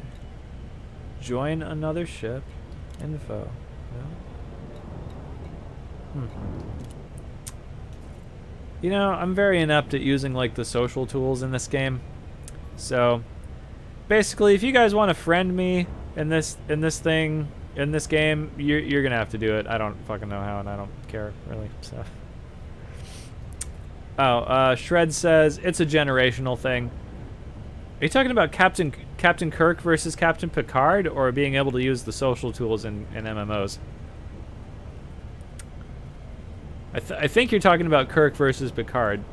Join another ship. Info. No? You know, I'm very inept at using like the social tools in this game. So basically, if you guys want to friend me in this game, you're gonna have to do it. I don't fucking know how, and I don't care really. So. Oh, Shred says it's a generational thing. Are you talking about Captain Kirk versus Captain Picard, or being able to use the social tools in MMOs? I think you're talking about Kirk versus Picard,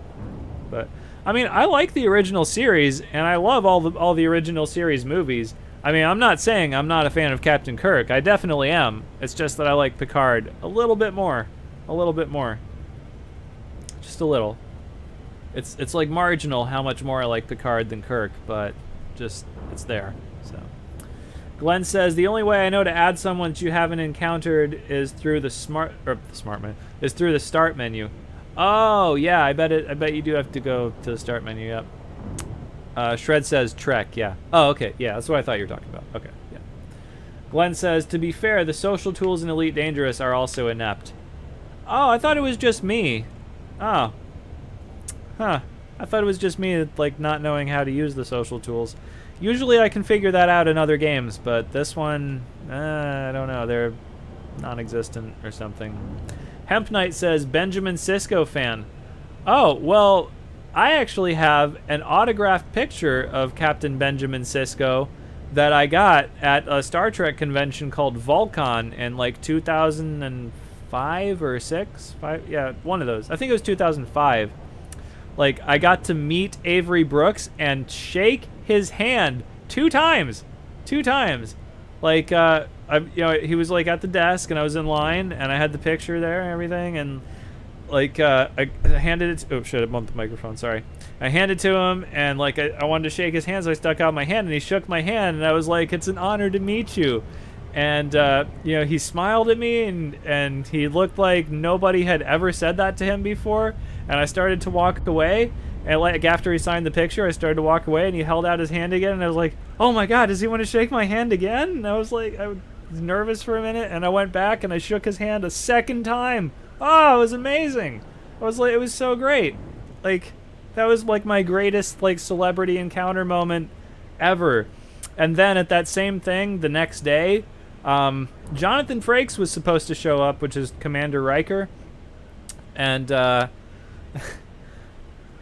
but I mean, I like the original series, and I love all the original series movies. I mean, I'm not saying I'm not a fan of Captain Kirk. I definitely am. It's just that I like Picard a little bit more. Just a little. It's like marginal how much more I like Picard than Kirk, but just it's there. So Glenn says the only way I know to add someone that you haven't encountered is through the through the start menu. Oh yeah, I bet you do have to go to the start menu. Yep. Shred says Trek. Yeah. Oh okay. Yeah, that's what I thought you were talking about. Okay. Yeah. Glenn says to be fair, the social tools in Elite Dangerous are also inept. Oh, I thought it was just me. Oh. Huh. I thought it was just me, like, not knowing how to use the social tools. Usually I can figure that out in other games, but this one, I don't know. They're non-existent or something. Hemp Knight says, Benjamin Sisko fan. Oh, well, I actually have an autographed picture of Captain Benjamin Sisko that I got at a Star Trek convention called Volcon in, like, 2005 or 6? Yeah, one of those. I think it was 2005. Like, I got to meet Avery Brooks and shake his hand 2 times. 2 times. Like, he was, like, at the desk, and I was in line, and I had the picture there and everything, and, like, I handed it to... Oh, shit, I bumped the microphone, sorry. I handed it to him, and, like, I wanted to shake his hand, so I stuck out my hand, and he shook my hand, and I was like, it's an honor to meet you. And, he smiled at me, and he looked like nobody had ever said that to him before. And I started to walk away, and like after he signed the picture, I started to walk away, and he held out his hand again, and I was like, oh my god, does he want to shake my hand again? And I was like, I was nervous for a minute, and I went back, and I shook his hand a second time. Oh, it was amazing. I was like, it was so great. Like, that was like my greatest like celebrity encounter moment ever. And then at that same thing, the next day, Jonathan Frakes was supposed to show up, which is Commander Riker. And,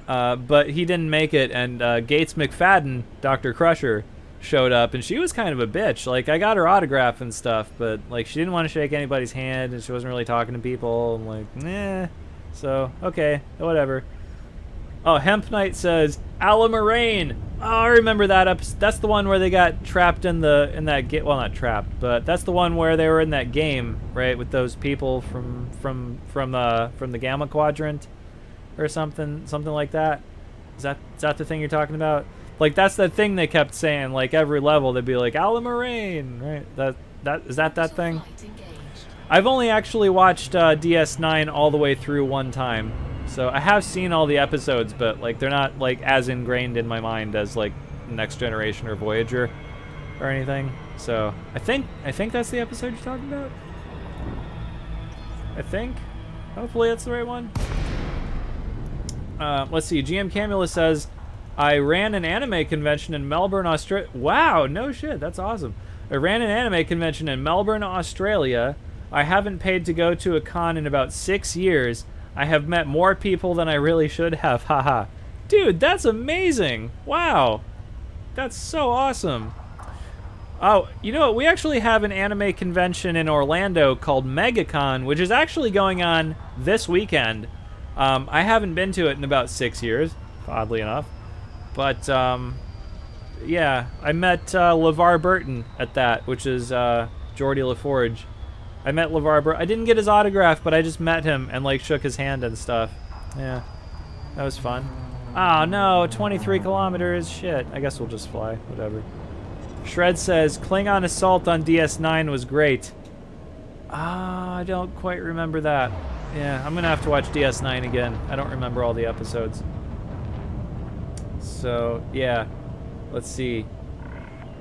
But he didn't make it, and Gates McFadden, Dr. Crusher, showed up, and she was kind of a bitch. Like, I got her autograph and stuff, but like she didn't want to shake anybody's hand, and she wasn't really talking to people. I'm like, nah. So okay, whatever. Oh, Hemp Knight says Alamarain. Oh, I remember that episode. That's the one where they got trapped in that game. Well, not trapped, but that's the one where they were in that game, right, with those people from the Gamma Quadrant, or something like that. Is that the thing you're talking about? Like, that's the thing they kept saying. Like, every level they'd be like Alamarain, right? That thing. I've only actually watched DS9 all the way through one time. So I have seen all the episodes, but like they're not like as ingrained in my mind as like Next Generation or Voyager or anything. So I think that's the episode you're talking about. I think. Hopefully that's the right one. Let's see. GM Camula says, I ran an anime convention in Melbourne, Australia. Wow, no shit. That's awesome. I ran an anime convention in Melbourne, Australia. I haven't paid to go to a con in about 6 years. I have met more people than I really should have. Haha. Dude, that's amazing. Wow. That's so awesome. Oh, you know what? We actually have an anime convention in Orlando called MegaCon, which is actually going on this weekend. I haven't been to it in about 6 years, oddly enough. But, yeah, I met LeVar Burton at that, which is Geordie LaForge. I met LeVar Burton. I didn't get his autograph, but I just met him and, like, shook his hand and stuff. Yeah, that was fun. Oh, no, 23 kilometers. Shit, I guess we'll just fly. Whatever. Shred says, Klingon Assault on DS9 was great. Ah, I don't quite remember that. Yeah, I'm gonna have to watch DS9 again. I don't remember all the episodes. So, yeah. Let's see.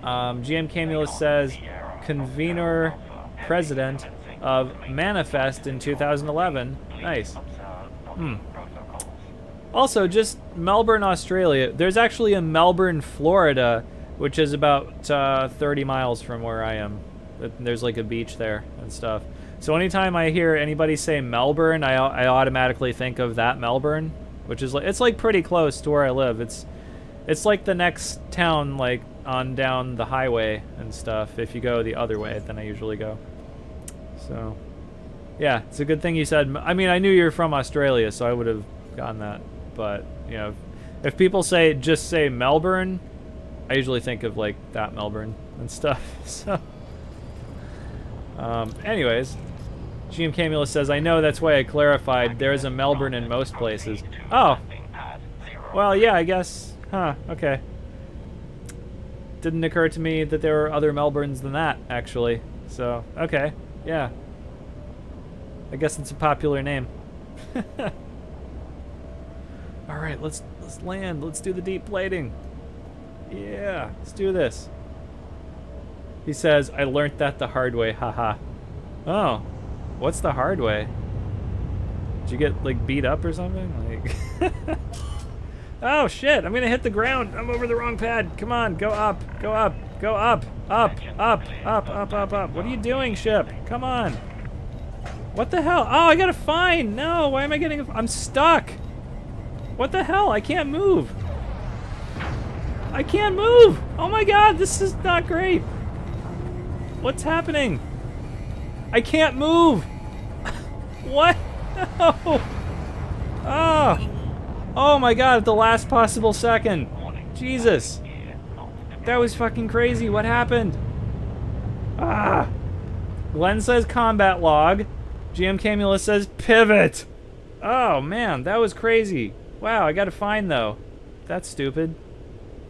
GM Camulus says, convener president of Manifest in 2011. Nice. Also, just Melbourne, Australia. There's actually a Melbourne, Florida, which is about 30 miles from where I am. There's like a beach there and stuff. So anytime I hear anybody say Melbourne, I automatically think of that Melbourne, which is like, it's like pretty close to where I live. It's like the next town, like on down the highway and stuff. If you go the other way than I usually go. So, yeah, it's a good thing you said. I mean, I knew you were from Australia, so I would have gotten that. But you know, if people just say Melbourne, I usually think of like that Melbourne and stuff. So, anyways, GM Camula says, I know, that's why I clarified. There is a Melbourne in most places. Oh, well, yeah, I guess. Huh, okay. Didn't occur to me that there were other Melbournes than that, actually. So, okay, yeah. I guess it's a popular name. Alright, let's land. Let's do the deep plating. Yeah, let's do this. He says, I learnt that the hard way, haha. Oh, what's the hard way? Did you get, like, beat up or something? Like... Oh, shit, I'm gonna hit the ground. I'm over the wrong pad. Come on, go up, go up, go up, up, up, up, up, up, up. What are you doing, ship? Come on. What the hell? Oh, I got a fine. No, why am I getting I'm stuck. What the hell? I can't move. I can't move. Oh my god, this is not great. What's happening? I can't move. What? No. Oh. Oh my god, at the last possible second. Jesus. That was fucking crazy. What happened? Ah. Glenn says combat log. GM Camula says pivot. Oh man, that was crazy. Wow, I got a fine though. That's stupid.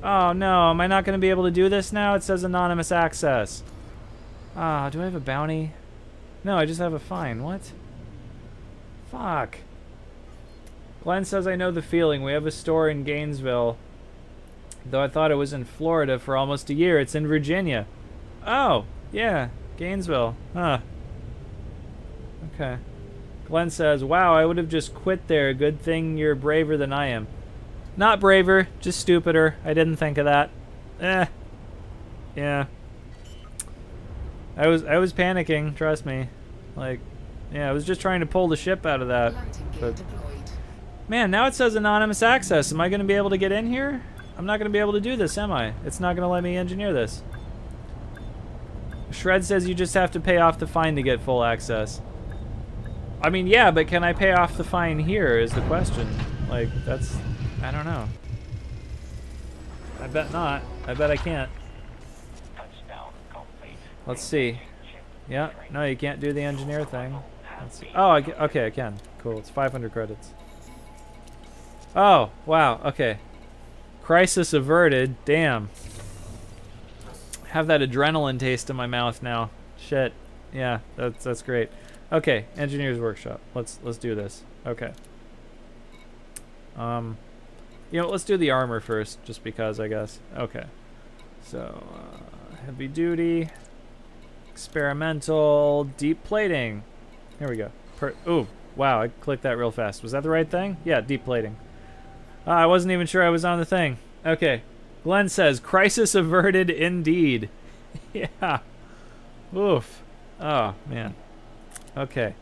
Oh no, am I not going to be able to do this now? It says anonymous access. Ah, do I have a bounty? No, I just have a fine. What? Fuck. Glenn says, I know the feeling. We have a store in Gainesville. Though I thought it was in Florida for almost a year. It's in Virginia. Oh, yeah. Gainesville. Huh. Okay. Glenn says, wow, I would have just quit there. Good thing you're braver than I am. Not braver, just stupider. I didn't think of that. Yeah. I was panicking, trust me. Like, yeah, I was just trying to pull the ship out of that. But Man, now it says anonymous access. Am I going to be able to get in here? I'm not going to be able to do this, am I? It's not going to let me engineer this. Shred says you just have to pay off the fine to get full access. I mean, yeah, but can I pay off the fine here is the question. Like, that's... I don't know. I bet not. I bet I can't. Let's see. Yeah, no, you can't do the engineer thing. Let's see. Oh, okay, I can. Cool, it's 500 credits. Oh, wow, okay. Crisis averted, damn. Have that adrenaline taste in my mouth now. Shit, yeah, that's great. Okay, Engineer's Workshop, let's do this. Okay. You know, let's do the armor first, just because, I guess. Okay. So, heavy duty, experimental, deep plating. Here we go. Ooh, wow, I clicked that real fast. Was that the right thing? Yeah, deep plating. I wasn't even sure I was on the thing. Okay. Glenn says, crisis averted indeed. Yeah. Oof. Oh, man. Okay.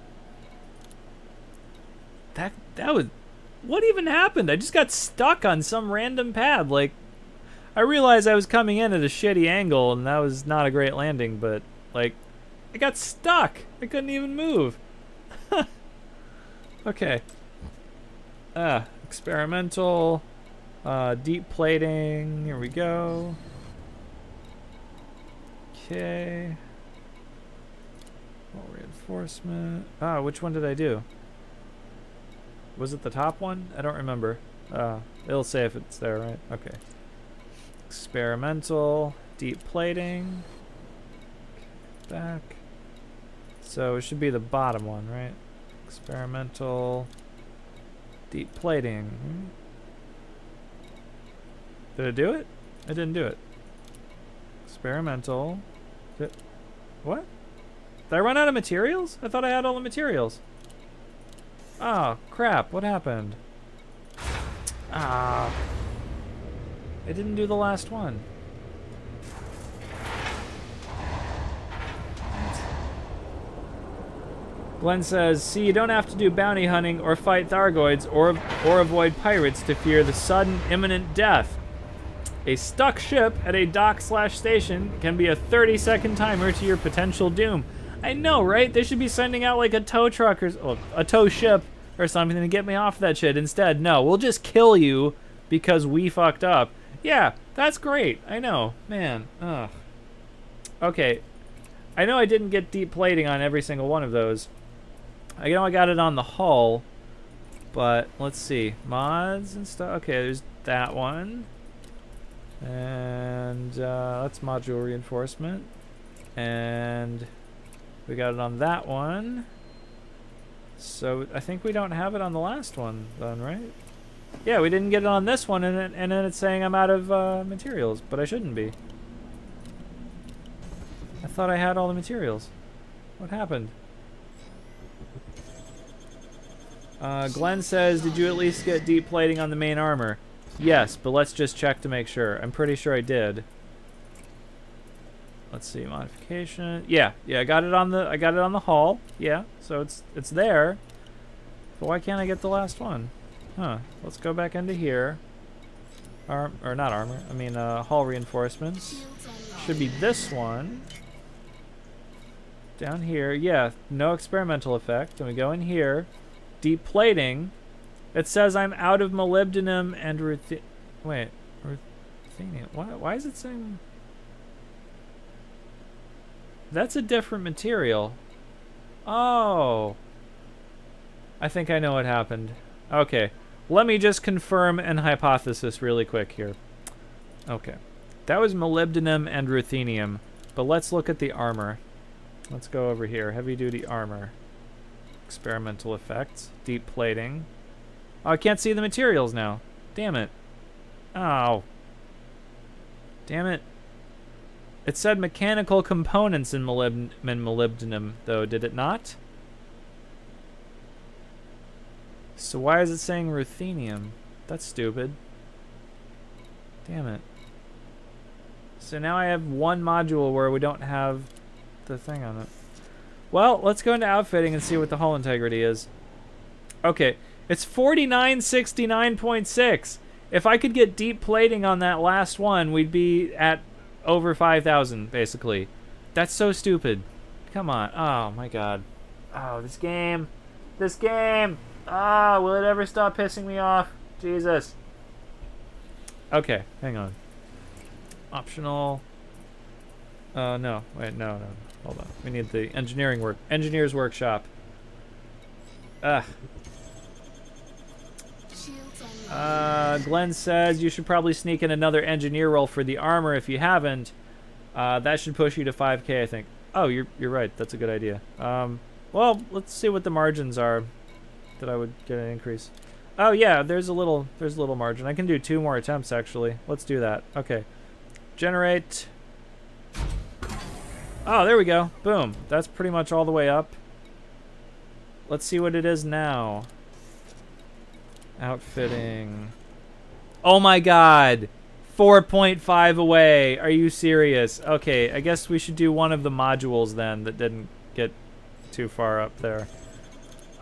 That was... What even happened? I just got stuck on some random pad. Like, I realized I was coming in at a shitty angle, and that was not a great landing, but, like, I got stuck. I couldn't even move. Okay. Experimental, deep plating. Here we go. Okay. Wall reinforcement. Which one did I do? Was it the top one? I don't remember. It'll say if it's there, right? Okay. Experimental, deep plating. Back. So it should be the bottom one, right? Experimental, deep plating. Did it do it? I didn't do it. Experimental. What? Did I run out of materials? I thought I had all the materials. Oh, crap. What happened? I didn't do the last one. Glenn says, see, you don't have to do bounty hunting or fight Thargoids or avoid pirates to fear the sudden, imminent death. A stuck ship at a dock/station can be a 30-second timer to your potential doom. I know, right? They should be sending out like a tow truck or a tow ship or something to get me off that shit. Instead, no, we'll just kill you because we fucked up. Yeah, that's great. I know, man. Ugh. Okay, I know I didn't get deep plating on every single one of those. I know I got it on the hull, but let's see. Mods and stuff. Okay, there's that one. And that's module reinforcement. And we got it on that one. So I think we don't have it on the last one then, right? Yeah, we didn't get it on this one, and then it's saying I'm out of materials, but I shouldn't be. I thought I had all the materials. What happened? Glenn says, did you at least get deep plating on the main armor? Yes, but let's just check to make sure. I'm pretty sure I did. Let's see, modification. Yeah, I got it on the hull. Yeah, so it's there. But why can't I get the last one? Huh. Let's go back into here. Or not armor. I mean hull reinforcements. Should be this one. Down here. Yeah, no experimental effect. And we go in here. Deep plating. It says I'm out of molybdenum and ruthenium. Why is it saying... That's a different material. Oh. I think I know what happened. Okay. Let me just confirm an hypothesis really quick here. Okay. That was molybdenum and ruthenium. But let's look at the armor. Let's go over here. Heavy duty armor. Experimental effects. Deep plating. Oh, I can't see the materials now. Damn it. Oh. Damn it. It said mechanical components in molybdenum, though, did it not? So why is it saying ruthenium? That's stupid. Damn it. So now I have one module where we don't have the thing on it. Well, let's go into outfitting and see what the hull integrity is. Okay, It's 4969.6. If I could get deep plating on that last one, we'd be at over 5,000, basically. That's so stupid. Come on. Oh, my God. Oh, this game. This game. Ah, will it ever stop pissing me off? Jesus. Okay, hang on. Optional. No. Wait, no. Hold on. We need the engineer's workshop. Ugh. Glenn says you should probably sneak in another engineer role for the armor if you haven't. That should push you to 5K, I think. Oh, you're right. That's a good idea. Well, let's see what the margins are that I would get an increase. Oh yeah, there's a little margin. I can do 2 more attempts actually. Let's do that. Okay. Generate. Oh, there we go. Boom. That's pretty much all the way up. Let's see what it is now. Outfitting. Oh my God. 4.5 away. Are you serious? Okay, I guess we should do one of the modules then that didn't get too far up there.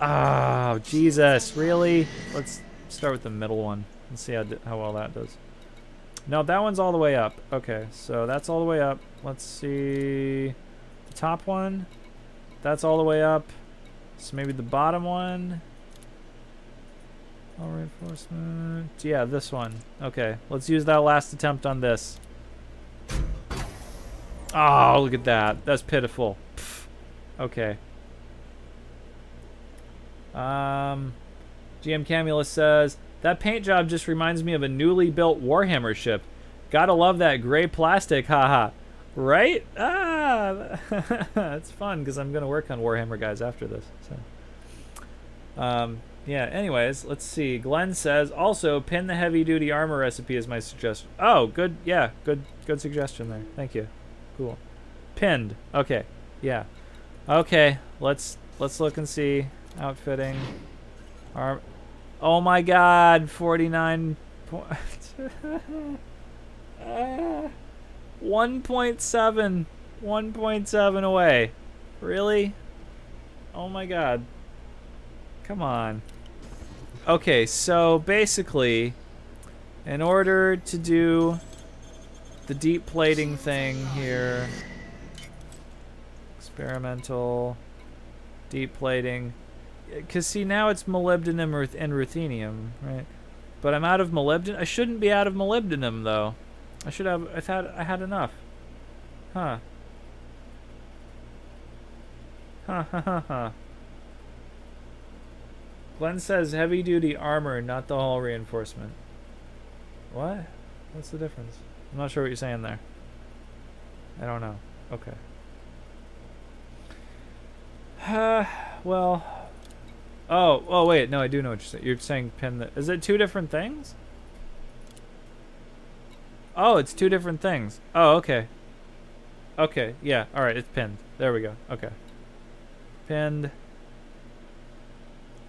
Oh, Jesus. Really? Let's start with the middle one and see how well that does. No, that one's all the way up. Okay, so that's all the way up. Let's see. The top one. That's all the way up. So maybe the bottom one. All reinforcement. Yeah, this one. Okay, let's use that last attempt on this. Oh, look at that. That's pitiful. Pfft. Okay. GM Camulus says, that paint job just reminds me of a newly built Warhammer ship. Gotta love that gray plastic, haha. Right? Ah, it's fun because I'm gonna work on Warhammer guys after this. So, yeah. Anyways, let's see. Glenn says also pin the heavy duty armor recipe is my suggestion. Oh, good. Yeah, good suggestion there. Thank you. Cool. Pinned. Okay. Yeah. Okay. Let's look and see. Outfitting. Arm. Oh my God. 49. 1.7. 1.7 away. Really? Oh my God. Come on. Okay, so basically, in order to do the deep plating thing here, experimental deep plating, because see now it's molybdenum and ruthenium, right? But I'm out of molybdenum. I shouldn't be out of molybdenum though. I should have. I had enough. Huh. Huh. Glenn says heavy duty armor, not the hull reinforcement. What? What's the difference? I'm not sure what you're saying there. I don't know. Okay. Well. Oh, wait. No, I do know what you're saying. You're saying pin the... Is it 2 different things? Oh, it's 2 different things. Oh, okay. Okay, yeah. Alright, it's pinned. There we go. Okay. Pinned.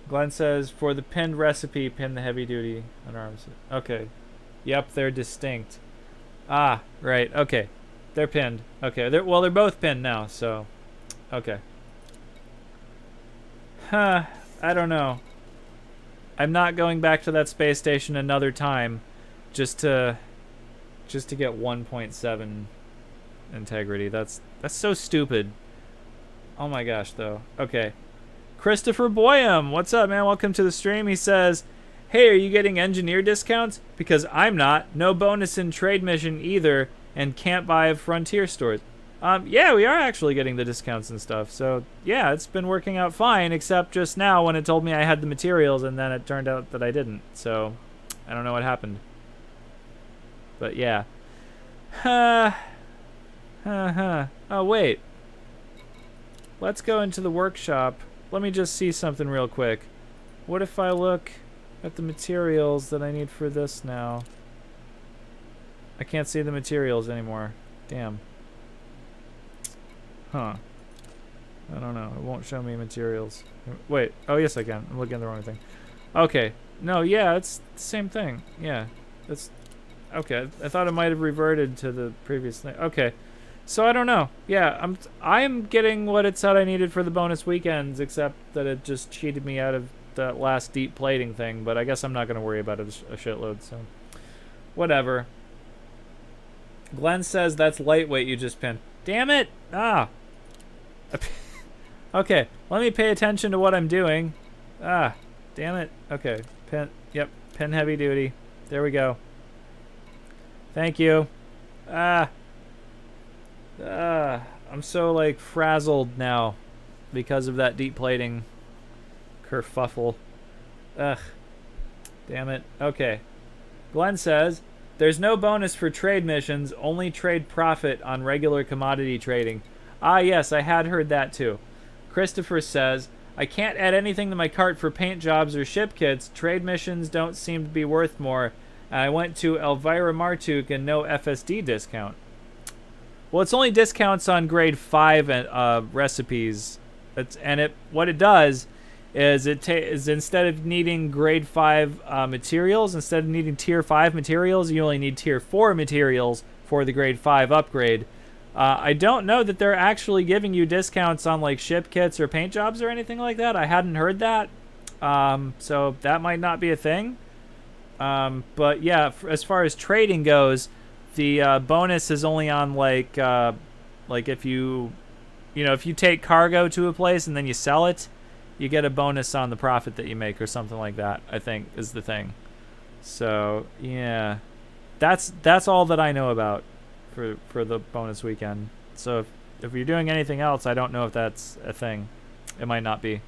Glenn says, for the pinned recipe, pin the heavy duty on arms. Okay. Yep, they're distinct. Ah, right. Okay. They're pinned. Okay. They're both pinned now, so... Okay. Huh. I don't know. I'm not going back to that space station another time just to get 1.7 integrity. That's so stupid. Oh my gosh, though. Okay. Christopher Boyum, what's up, man? Welcome to the stream. He says, hey, are you getting engineer discounts? Because I'm not. No bonus in trade mission either, and can't buy at Frontier stores. Yeah, we are actually getting the discounts and stuff. So, yeah, it's been working out fine, except just now when it told me I had the materials, and then it turned out that I didn't. So, I don't know what happened. But, yeah. Oh, wait. Let's go into the workshop. Let me just see something real quick. What if I look at the materials that I need for this now? I can't see the materials anymore. Damn. Huh. I don't know. It won't show me materials. Wait. Oh, yes, I can. I'm looking at the wrong thing. Okay. No, yeah, it's the same thing. Yeah. That's... Okay. I thought it might have reverted to the previous thing. Okay. So I don't know. Yeah, I'm getting what it said I needed for the bonus weekends, except that it just cheated me out of that last deep plating thing, but I guess I'm not going to worry about it a shitload, so whatever. Glenn says that's lightweight you just pinned. Damn it! Ah! Okay, let me pay attention to what I'm doing. Ah, damn it. Okay, pin, yep, pin heavy duty. There we go. Thank you. I'm so, like, frazzled now because of that deep plating kerfuffle. Ugh. Damn it. Okay. Glenn says, there's no bonus for trade missions, only trade profit on regular commodity trading. Ah, yes, I had heard that too. Christopher says, I can't add anything to my cart for paint jobs or ship kits. Trade missions don't seem to be worth more. And I went to Elvira Martuk and no FSD discount. Well, it's only discounts on grade 5 recipes. What it does is instead of needing grade 5 materials, instead of needing tier 5 materials, you only need tier 4 materials for the grade 5 upgrade. I don't know that they're actually giving you discounts on like ship kits or paint jobs or anything like that. I hadn't heard that. So that might not be a thing. But yeah, as far as trading goes, the bonus is only on like if you take cargo to a place and then you sell it, you get a bonus on the profit that you make or something like that, I think is the thing. So yeah, that's all that I know about for the bonus weekend. So if you're doing anything else, I don't know if that's a thing. It might not be.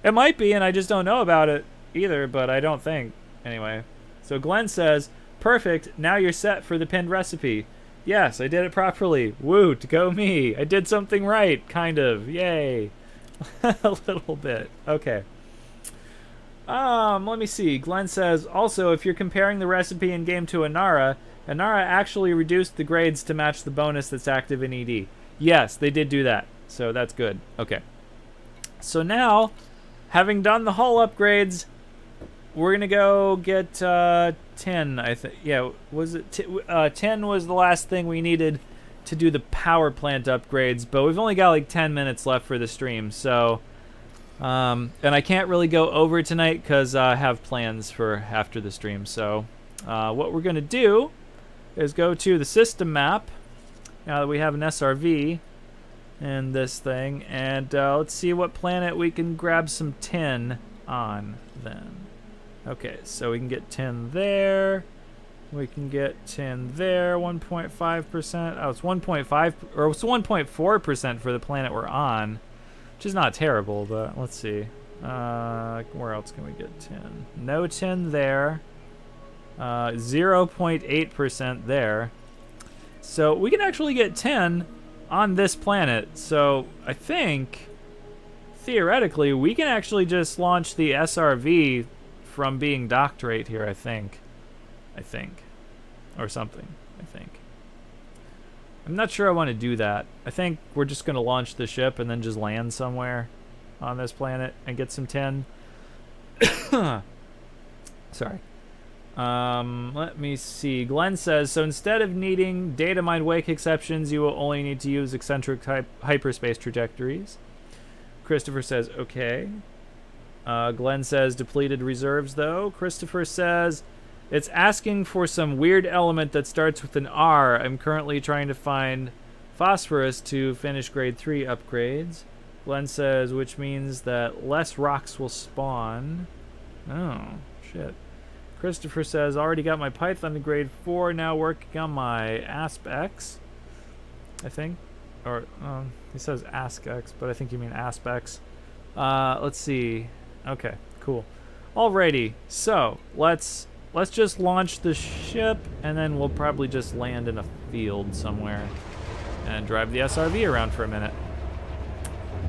It might be, and I just don't know about it either, but I don't think. Anyway, so Glenn says, perfect, now you're set for the pinned recipe. Yes, I did it properly. Woot, go me. I did something right, kind of. Yay. A little bit. Okay. Let me see. Glenn says, also, if you're comparing the recipe in game to Inara actually reduced the grades to match the bonus that's active in ED. Yes, they did do that. So that's good. Okay. So now, having done the hull upgrades, we're going to go get 10, I think. Yeah, was it 10 was the last thing we needed to do the power plant upgrades, but we've only got like 10 minutes left for the stream, so and I can't really go over tonight because I have plans for after the stream. So what we're going to do is go to the system map now that we have an SRV in this thing, and let's see what planet we can grab some tin on then. Okay, so we can get tin there. We can get tin there, 1.5%. Oh, it's 1.5, or it's 1.4% for the planet we're on, which is not terrible, but let's see. Where else can we get tin? No tin there. 0.8% there. So we can actually get tin on this planet. So I think, theoretically, we can actually just launch the SRV from being docked right here, I think. Or something, I think. I'm not sure I want to do that. I think we're just going to launch the ship and then just land somewhere on this planet and get some tin. Sorry. Let me see. Glenn says, so instead of needing data mine wake exceptions, you will only need to use eccentric type hyperspace trajectories. Christopher says, okay. Glenn says, depleted reserves, though. Christopher says, it's asking for some weird element that starts with an R. I'm currently trying to find phosphorus to finish grade 3 upgrades. Glenn says, which means that less rocks will spawn. Oh, shit. Christopher says, already got my Python to grade 4, now working on my AspX, I think. Or, he says AskX, but I think you mean aspects. Let's see. Okay, cool. Alrighty, so let's just launch the ship, and then we'll probably just land in a field somewhere and drive the SRV around for a minute.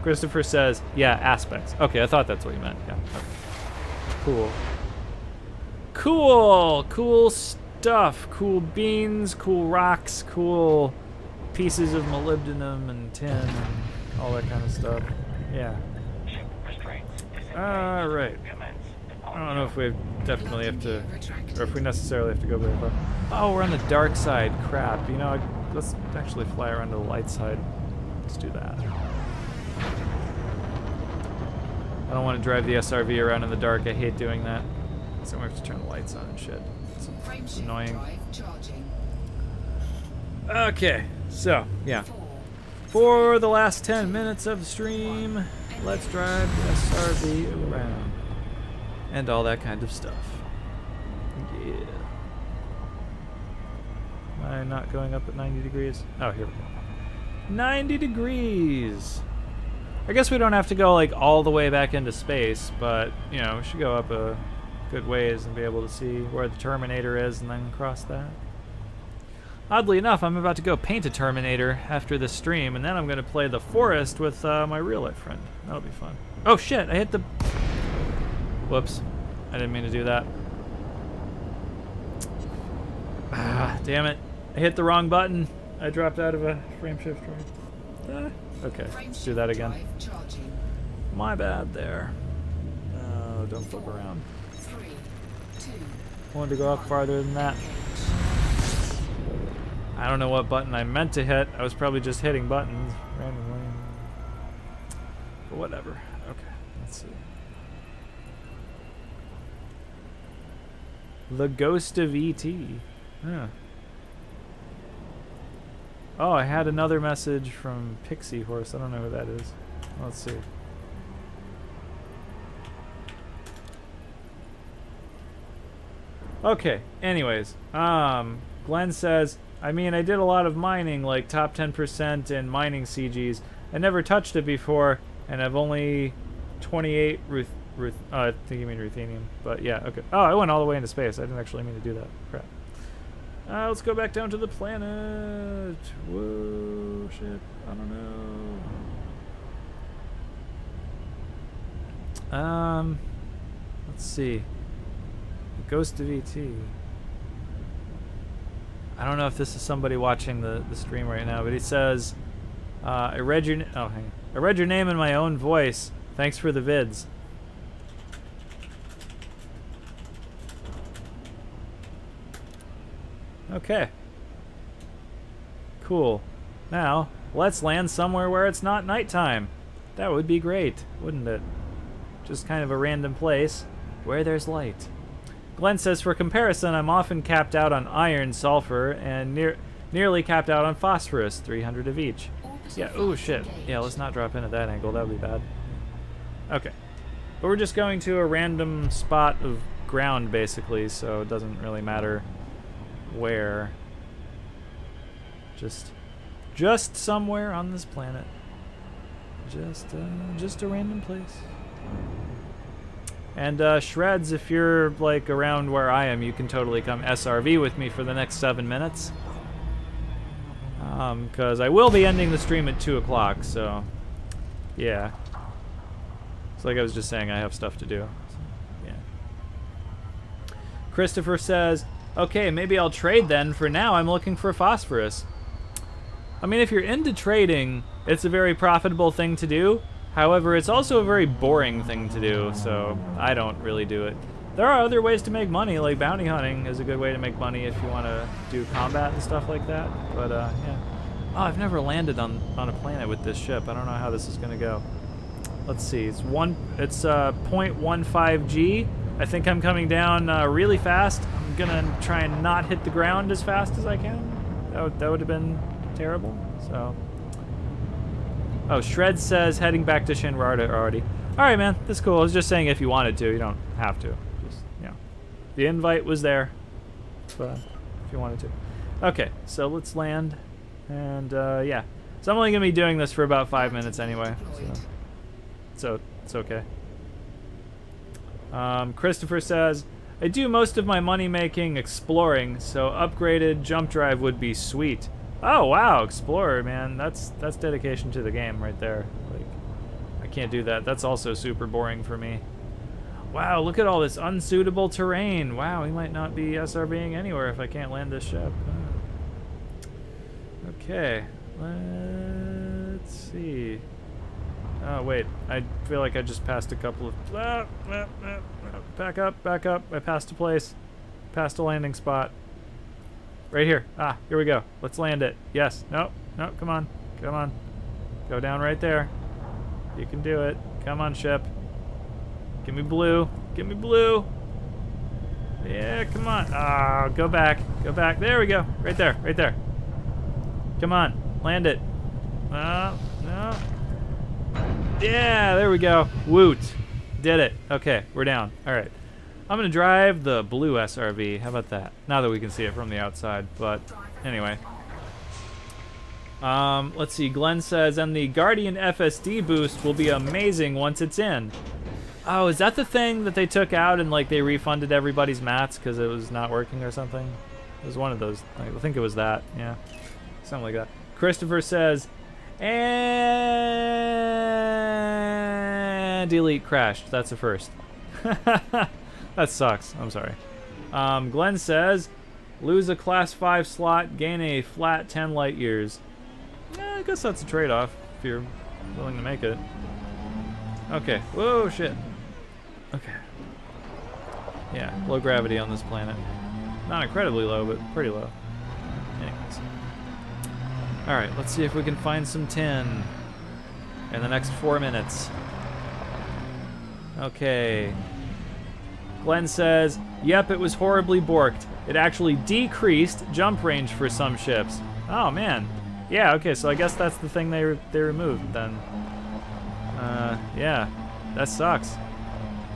Christopher says, yeah, aspects. Okay, I thought that's what you meant. Yeah. Okay. Cool. Cool stuff. Cool beans, cool rocks, cool pieces of molybdenum and tin and all that kind of stuff. Yeah. Alright. I don't know if we definitely have to, or if we necessarily have to go very far. Oh, we're on the dark side. Crap. You know, let's actually fly around to the light side. Let's do that. I don't want to drive the SRV around in the dark. I hate doing that. So we have to turn the lights on and shit. It's annoying. Okay, so, yeah. For the last 10 minutes of the stream, let's drive the SRV around. And all that kind of stuff. Yeah. Am I not going up at 90 degrees? Oh, here we go. 90 degrees! I guess we don't have to go like all the way back into space, but you know, we should go up a good ways and be able to see where the Terminator is and then cross that. Oddly enough, I'm about to go paint a Terminator after this stream, and then I'm going to play the forest with my real-life friend. That'll be fun. Oh shit, I hit the... Whoops. I didn't mean to do that. Ah, damn it. I hit the wrong button. I dropped out of a frame shift drive. Okay, let's do that again. My bad there. Oh, don't flip around. I wanted to go up farther than that. I don't know what button I meant to hit. I was probably just hitting buttons randomly. But whatever. Okay, let's see. The Ghost of E.T. Huh. Oh, I had another message from Pixie Horse. I don't know who that is. Let's see. Okay, anyways. Glenn says, I mean, I did a lot of mining, like top 10% in mining CGs. I never touched it before, and I've only 28 I think you mean ruthenium. But yeah, okay. Oh, I went all the way into space. I didn't actually mean to do that. Crap. Let's go back down to the planet. Whoa, shit. I don't know. Let's see. The Ghost of E.T. I don't know if this is somebody watching the stream right now, but he says, I read your hang on. I read your name in my own voice. Thanks for the vids. Okay. Cool. Now, let's land somewhere where it's not nighttime. That would be great, wouldn't it? Just kind of a random place where there's light. Glenn says, for comparison, I'm often capped out on iron, sulfur, and nearly capped out on phosphorus, 300 of each. Yeah, oh shit. Yeah, let's not drop in at that angle, that would be bad. Okay. But we're just going to a random spot of ground, basically, so it doesn't really matter where. Just somewhere on this planet. Just a random place. And Shreds, if you're like around where I am, you can totally come SRV with me for the next 7 minutes. Because I will be ending the stream at 2 o'clock, so yeah. It's like I was just saying, I have stuff to do. So, yeah. Christopher says, okay, maybe I'll trade then. For now, I'm looking for phosphorus. I mean, if you're into trading, it's a very profitable thing to do. However, it's also a very boring thing to do, so I don't really do it. There are other ways to make money, like bounty hunting is a good way to make money if you want to do combat and stuff like that. But, yeah. Oh, I've never landed on a planet with this ship. I don't know how this is going to go. Let's see. It's 0.15 G. I think I'm coming down really fast. I'm going to try and not hit the ground as fast as I can. That would have been terrible, so... Oh, Shred says heading back to Shinrarta already. Alright, man. That's cool. I was just saying if you wanted to. You don't have to. Just, you know. The invite was there. But if you wanted to. Okay, so let's land. And, yeah. So I'm only going to be doing this for about 5 minutes anyway. So it's okay. Christopher says, I do most of my money making exploring, so upgraded jump drive would be sweet. Oh wow, Explorer, man, that's dedication to the game right there. Like, I can't do that. That's also super boring for me. Wow, look at all this unsuitable terrain. Wow, we might not be SRBing anywhere if I can't land this ship. Okay, let's see. Oh wait, I feel like I just passed a couple of. Back up, back up. I passed a place, passed a landing spot. Right here. Ah, here we go. Let's land it. Yes. Nope. Nope. Come on. Come on. Go down right there. You can do it. Come on, ship. Give me blue. Give me blue. Yeah, come on. Oh, go back. Go back. There we go. Right there. Right there. Come on. Land it. No. Yeah, there we go. Woot. Did it. Okay, we're down. All right. I'm going to drive the blue SRV. How about that? Now that we can see it from the outside. But anyway. Let's see. Glenn says, and the Guardian FSD boost will be amazing once it's in. Oh, is that the thing that they took out and like they refunded everybody's mats because it was not working or something? It was one of those. I think it was that. Yeah, something like that. Christopher says, and delete crashed. That's a first. That sucks. I'm sorry. Glenn says, lose a class 5 slot, gain a flat 10 light years. Yeah, I guess that's a trade-off if you're willing to make it. Okay. Whoa, shit. Okay. Yeah, low gravity on this planet. Not incredibly low, but pretty low. Anyways. Alright, let's see if we can find some tin in the next 4 minutes. Okay. Glenn says, yep, it was horribly borked. It actually decreased jump range for some ships. Oh, man. Yeah, okay, so I guess that's the thing they removed then. Yeah, that sucks.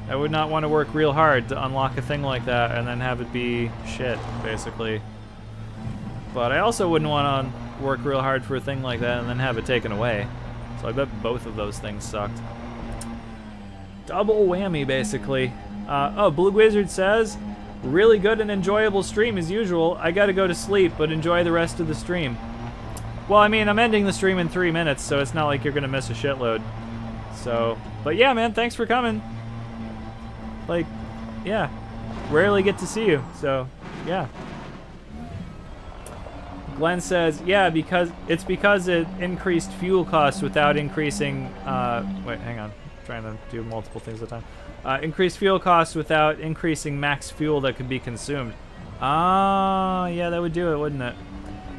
I would not want to work real hard to unlock a thing like that and then have it be shit, basically. But I also wouldn't want to work real hard for a thing like that and then have it taken away. So I bet both of those things sucked. Double whammy, basically. Oh, Blue Wizard says, really good and enjoyable stream as usual. I gotta go to sleep, but enjoy the rest of the stream. Well, I mean, I'm ending the stream in 3 minutes, so it's not like you're gonna miss a shitload. So, but yeah, man, thanks for coming. Like, yeah, rarely get to see you, so, yeah. Glenn says, yeah, because it increased fuel costs without increasing, wait, hang on, I'm trying to do multiple things at a time. Increased fuel costs without increasing max fuel that could be consumed. Ah, yeah, that would do it, wouldn't it?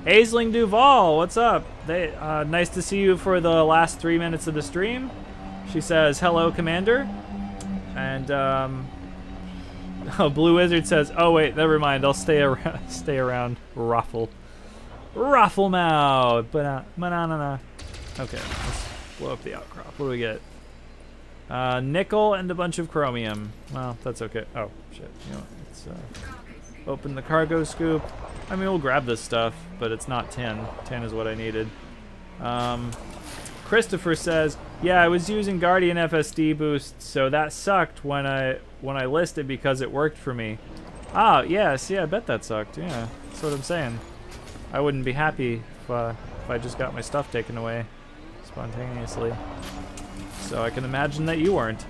Aisling Duval, what's up? Nice to see you for the last 3 minutes of the stream. She says, hello, Commander. And, oh, Blue Wizard says, oh, wait, never mind. I'll stay around. Raffle mouth. Banana. Okay, let's blow up the outcrop. What do we get? Nickel and a bunch of chromium. Well, that's okay. Oh, shit. You know what? Let's open the cargo scoop. I mean, we'll grab this stuff, but it's not tin. Tin is what I needed. Christopher says, yeah, I was using Guardian FSD boost, so that sucked when I listed because it worked for me. Ah, yes, yeah, I bet that sucked. Yeah, that's what I'm saying. I wouldn't be happy if I just got my stuff taken away spontaneously. So I can imagine that you weren't.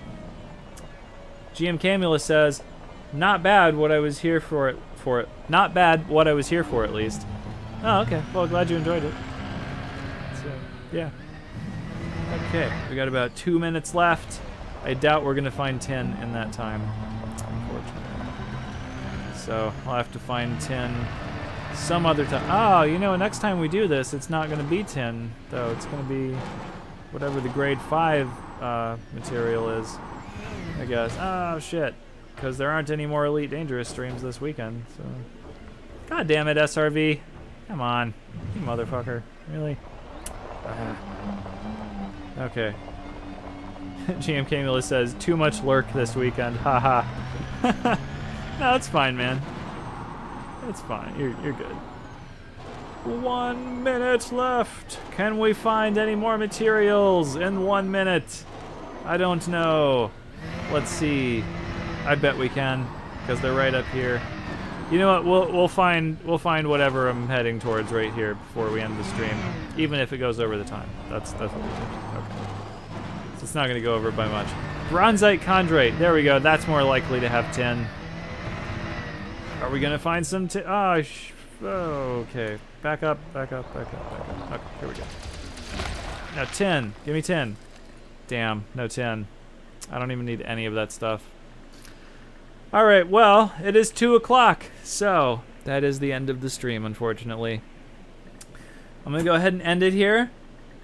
GM Camula says, not bad what I was here for it. Not bad what I was here for, at least. Oh, okay. Well, glad you enjoyed it. So, yeah. Okay, we got about 2 minutes left. I doubt we're gonna find tin in that time, unfortunately. So I'll have to find tin some other time. Oh, you know, next time we do this, it's not gonna be tin, though. It's gonna be whatever the grade 5 material is, I guess. Oh, shit. Because there aren't any more Elite Dangerous streams this weekend, so... God damn it, SRV. Come on. You motherfucker. Really? Okay. GM Camula says, too much lurk this weekend. Haha. No, it's fine, man. It's fine. You're good. 1 minute left. Can we find any more materials in 1 minute? I don't know. Let's see. I bet we can, because they're right up here. You know what? We'll find whatever I'm heading towards right here before we end the stream, even if it goes over the time. That's what we do. Okay. So it's not going to go over by much. Bronzite chondrite. There we go. That's more likely to have tin. Are we going to find some tin? Oh, okay. Back up. Okay, here we go. Now tin. Give me tin. Damn, no tin. I don't even need any of that stuff. Alright, well, it is 2 o'clock, so that is the end of the stream, unfortunately. I'm going to go ahead and end it here.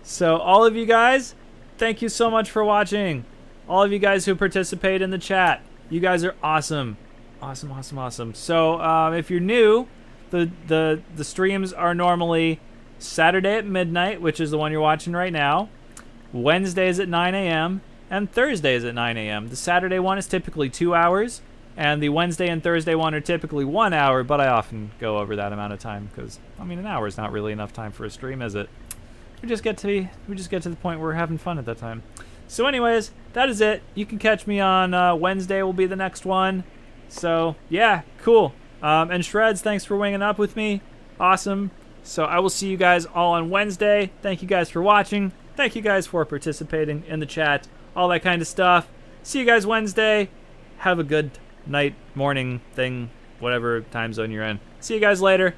So all of you guys, thank you so much for watching. all of you guys who participate in the chat. You guys are awesome. Awesome, awesome, awesome. So if you're new, the streams are normally Saturday at midnight, which is the one you're watching right now, Wednesdays at 9 a.m., and Thursdays at 9 a.m. The Saturday one is typically 2 hours, and the Wednesday and Thursday one are typically 1 hour, but I often go over that amount of time because, I mean, an hour is not really enough time for a stream, is it? We just get to the point where we're having fun at that time. So anyways, that is it. You can catch me on Wednesday will be the next one. So, yeah, cool. And Shreds, thanks for winging up with me. Awesome. So I will see you guys all on Wednesday. Thank you guys for watching. Thank you guys for participating in the chat. All that kind of stuff. See you guys Wednesday. Have a good night, morning thing, whatever time zone you're in. See you guys later.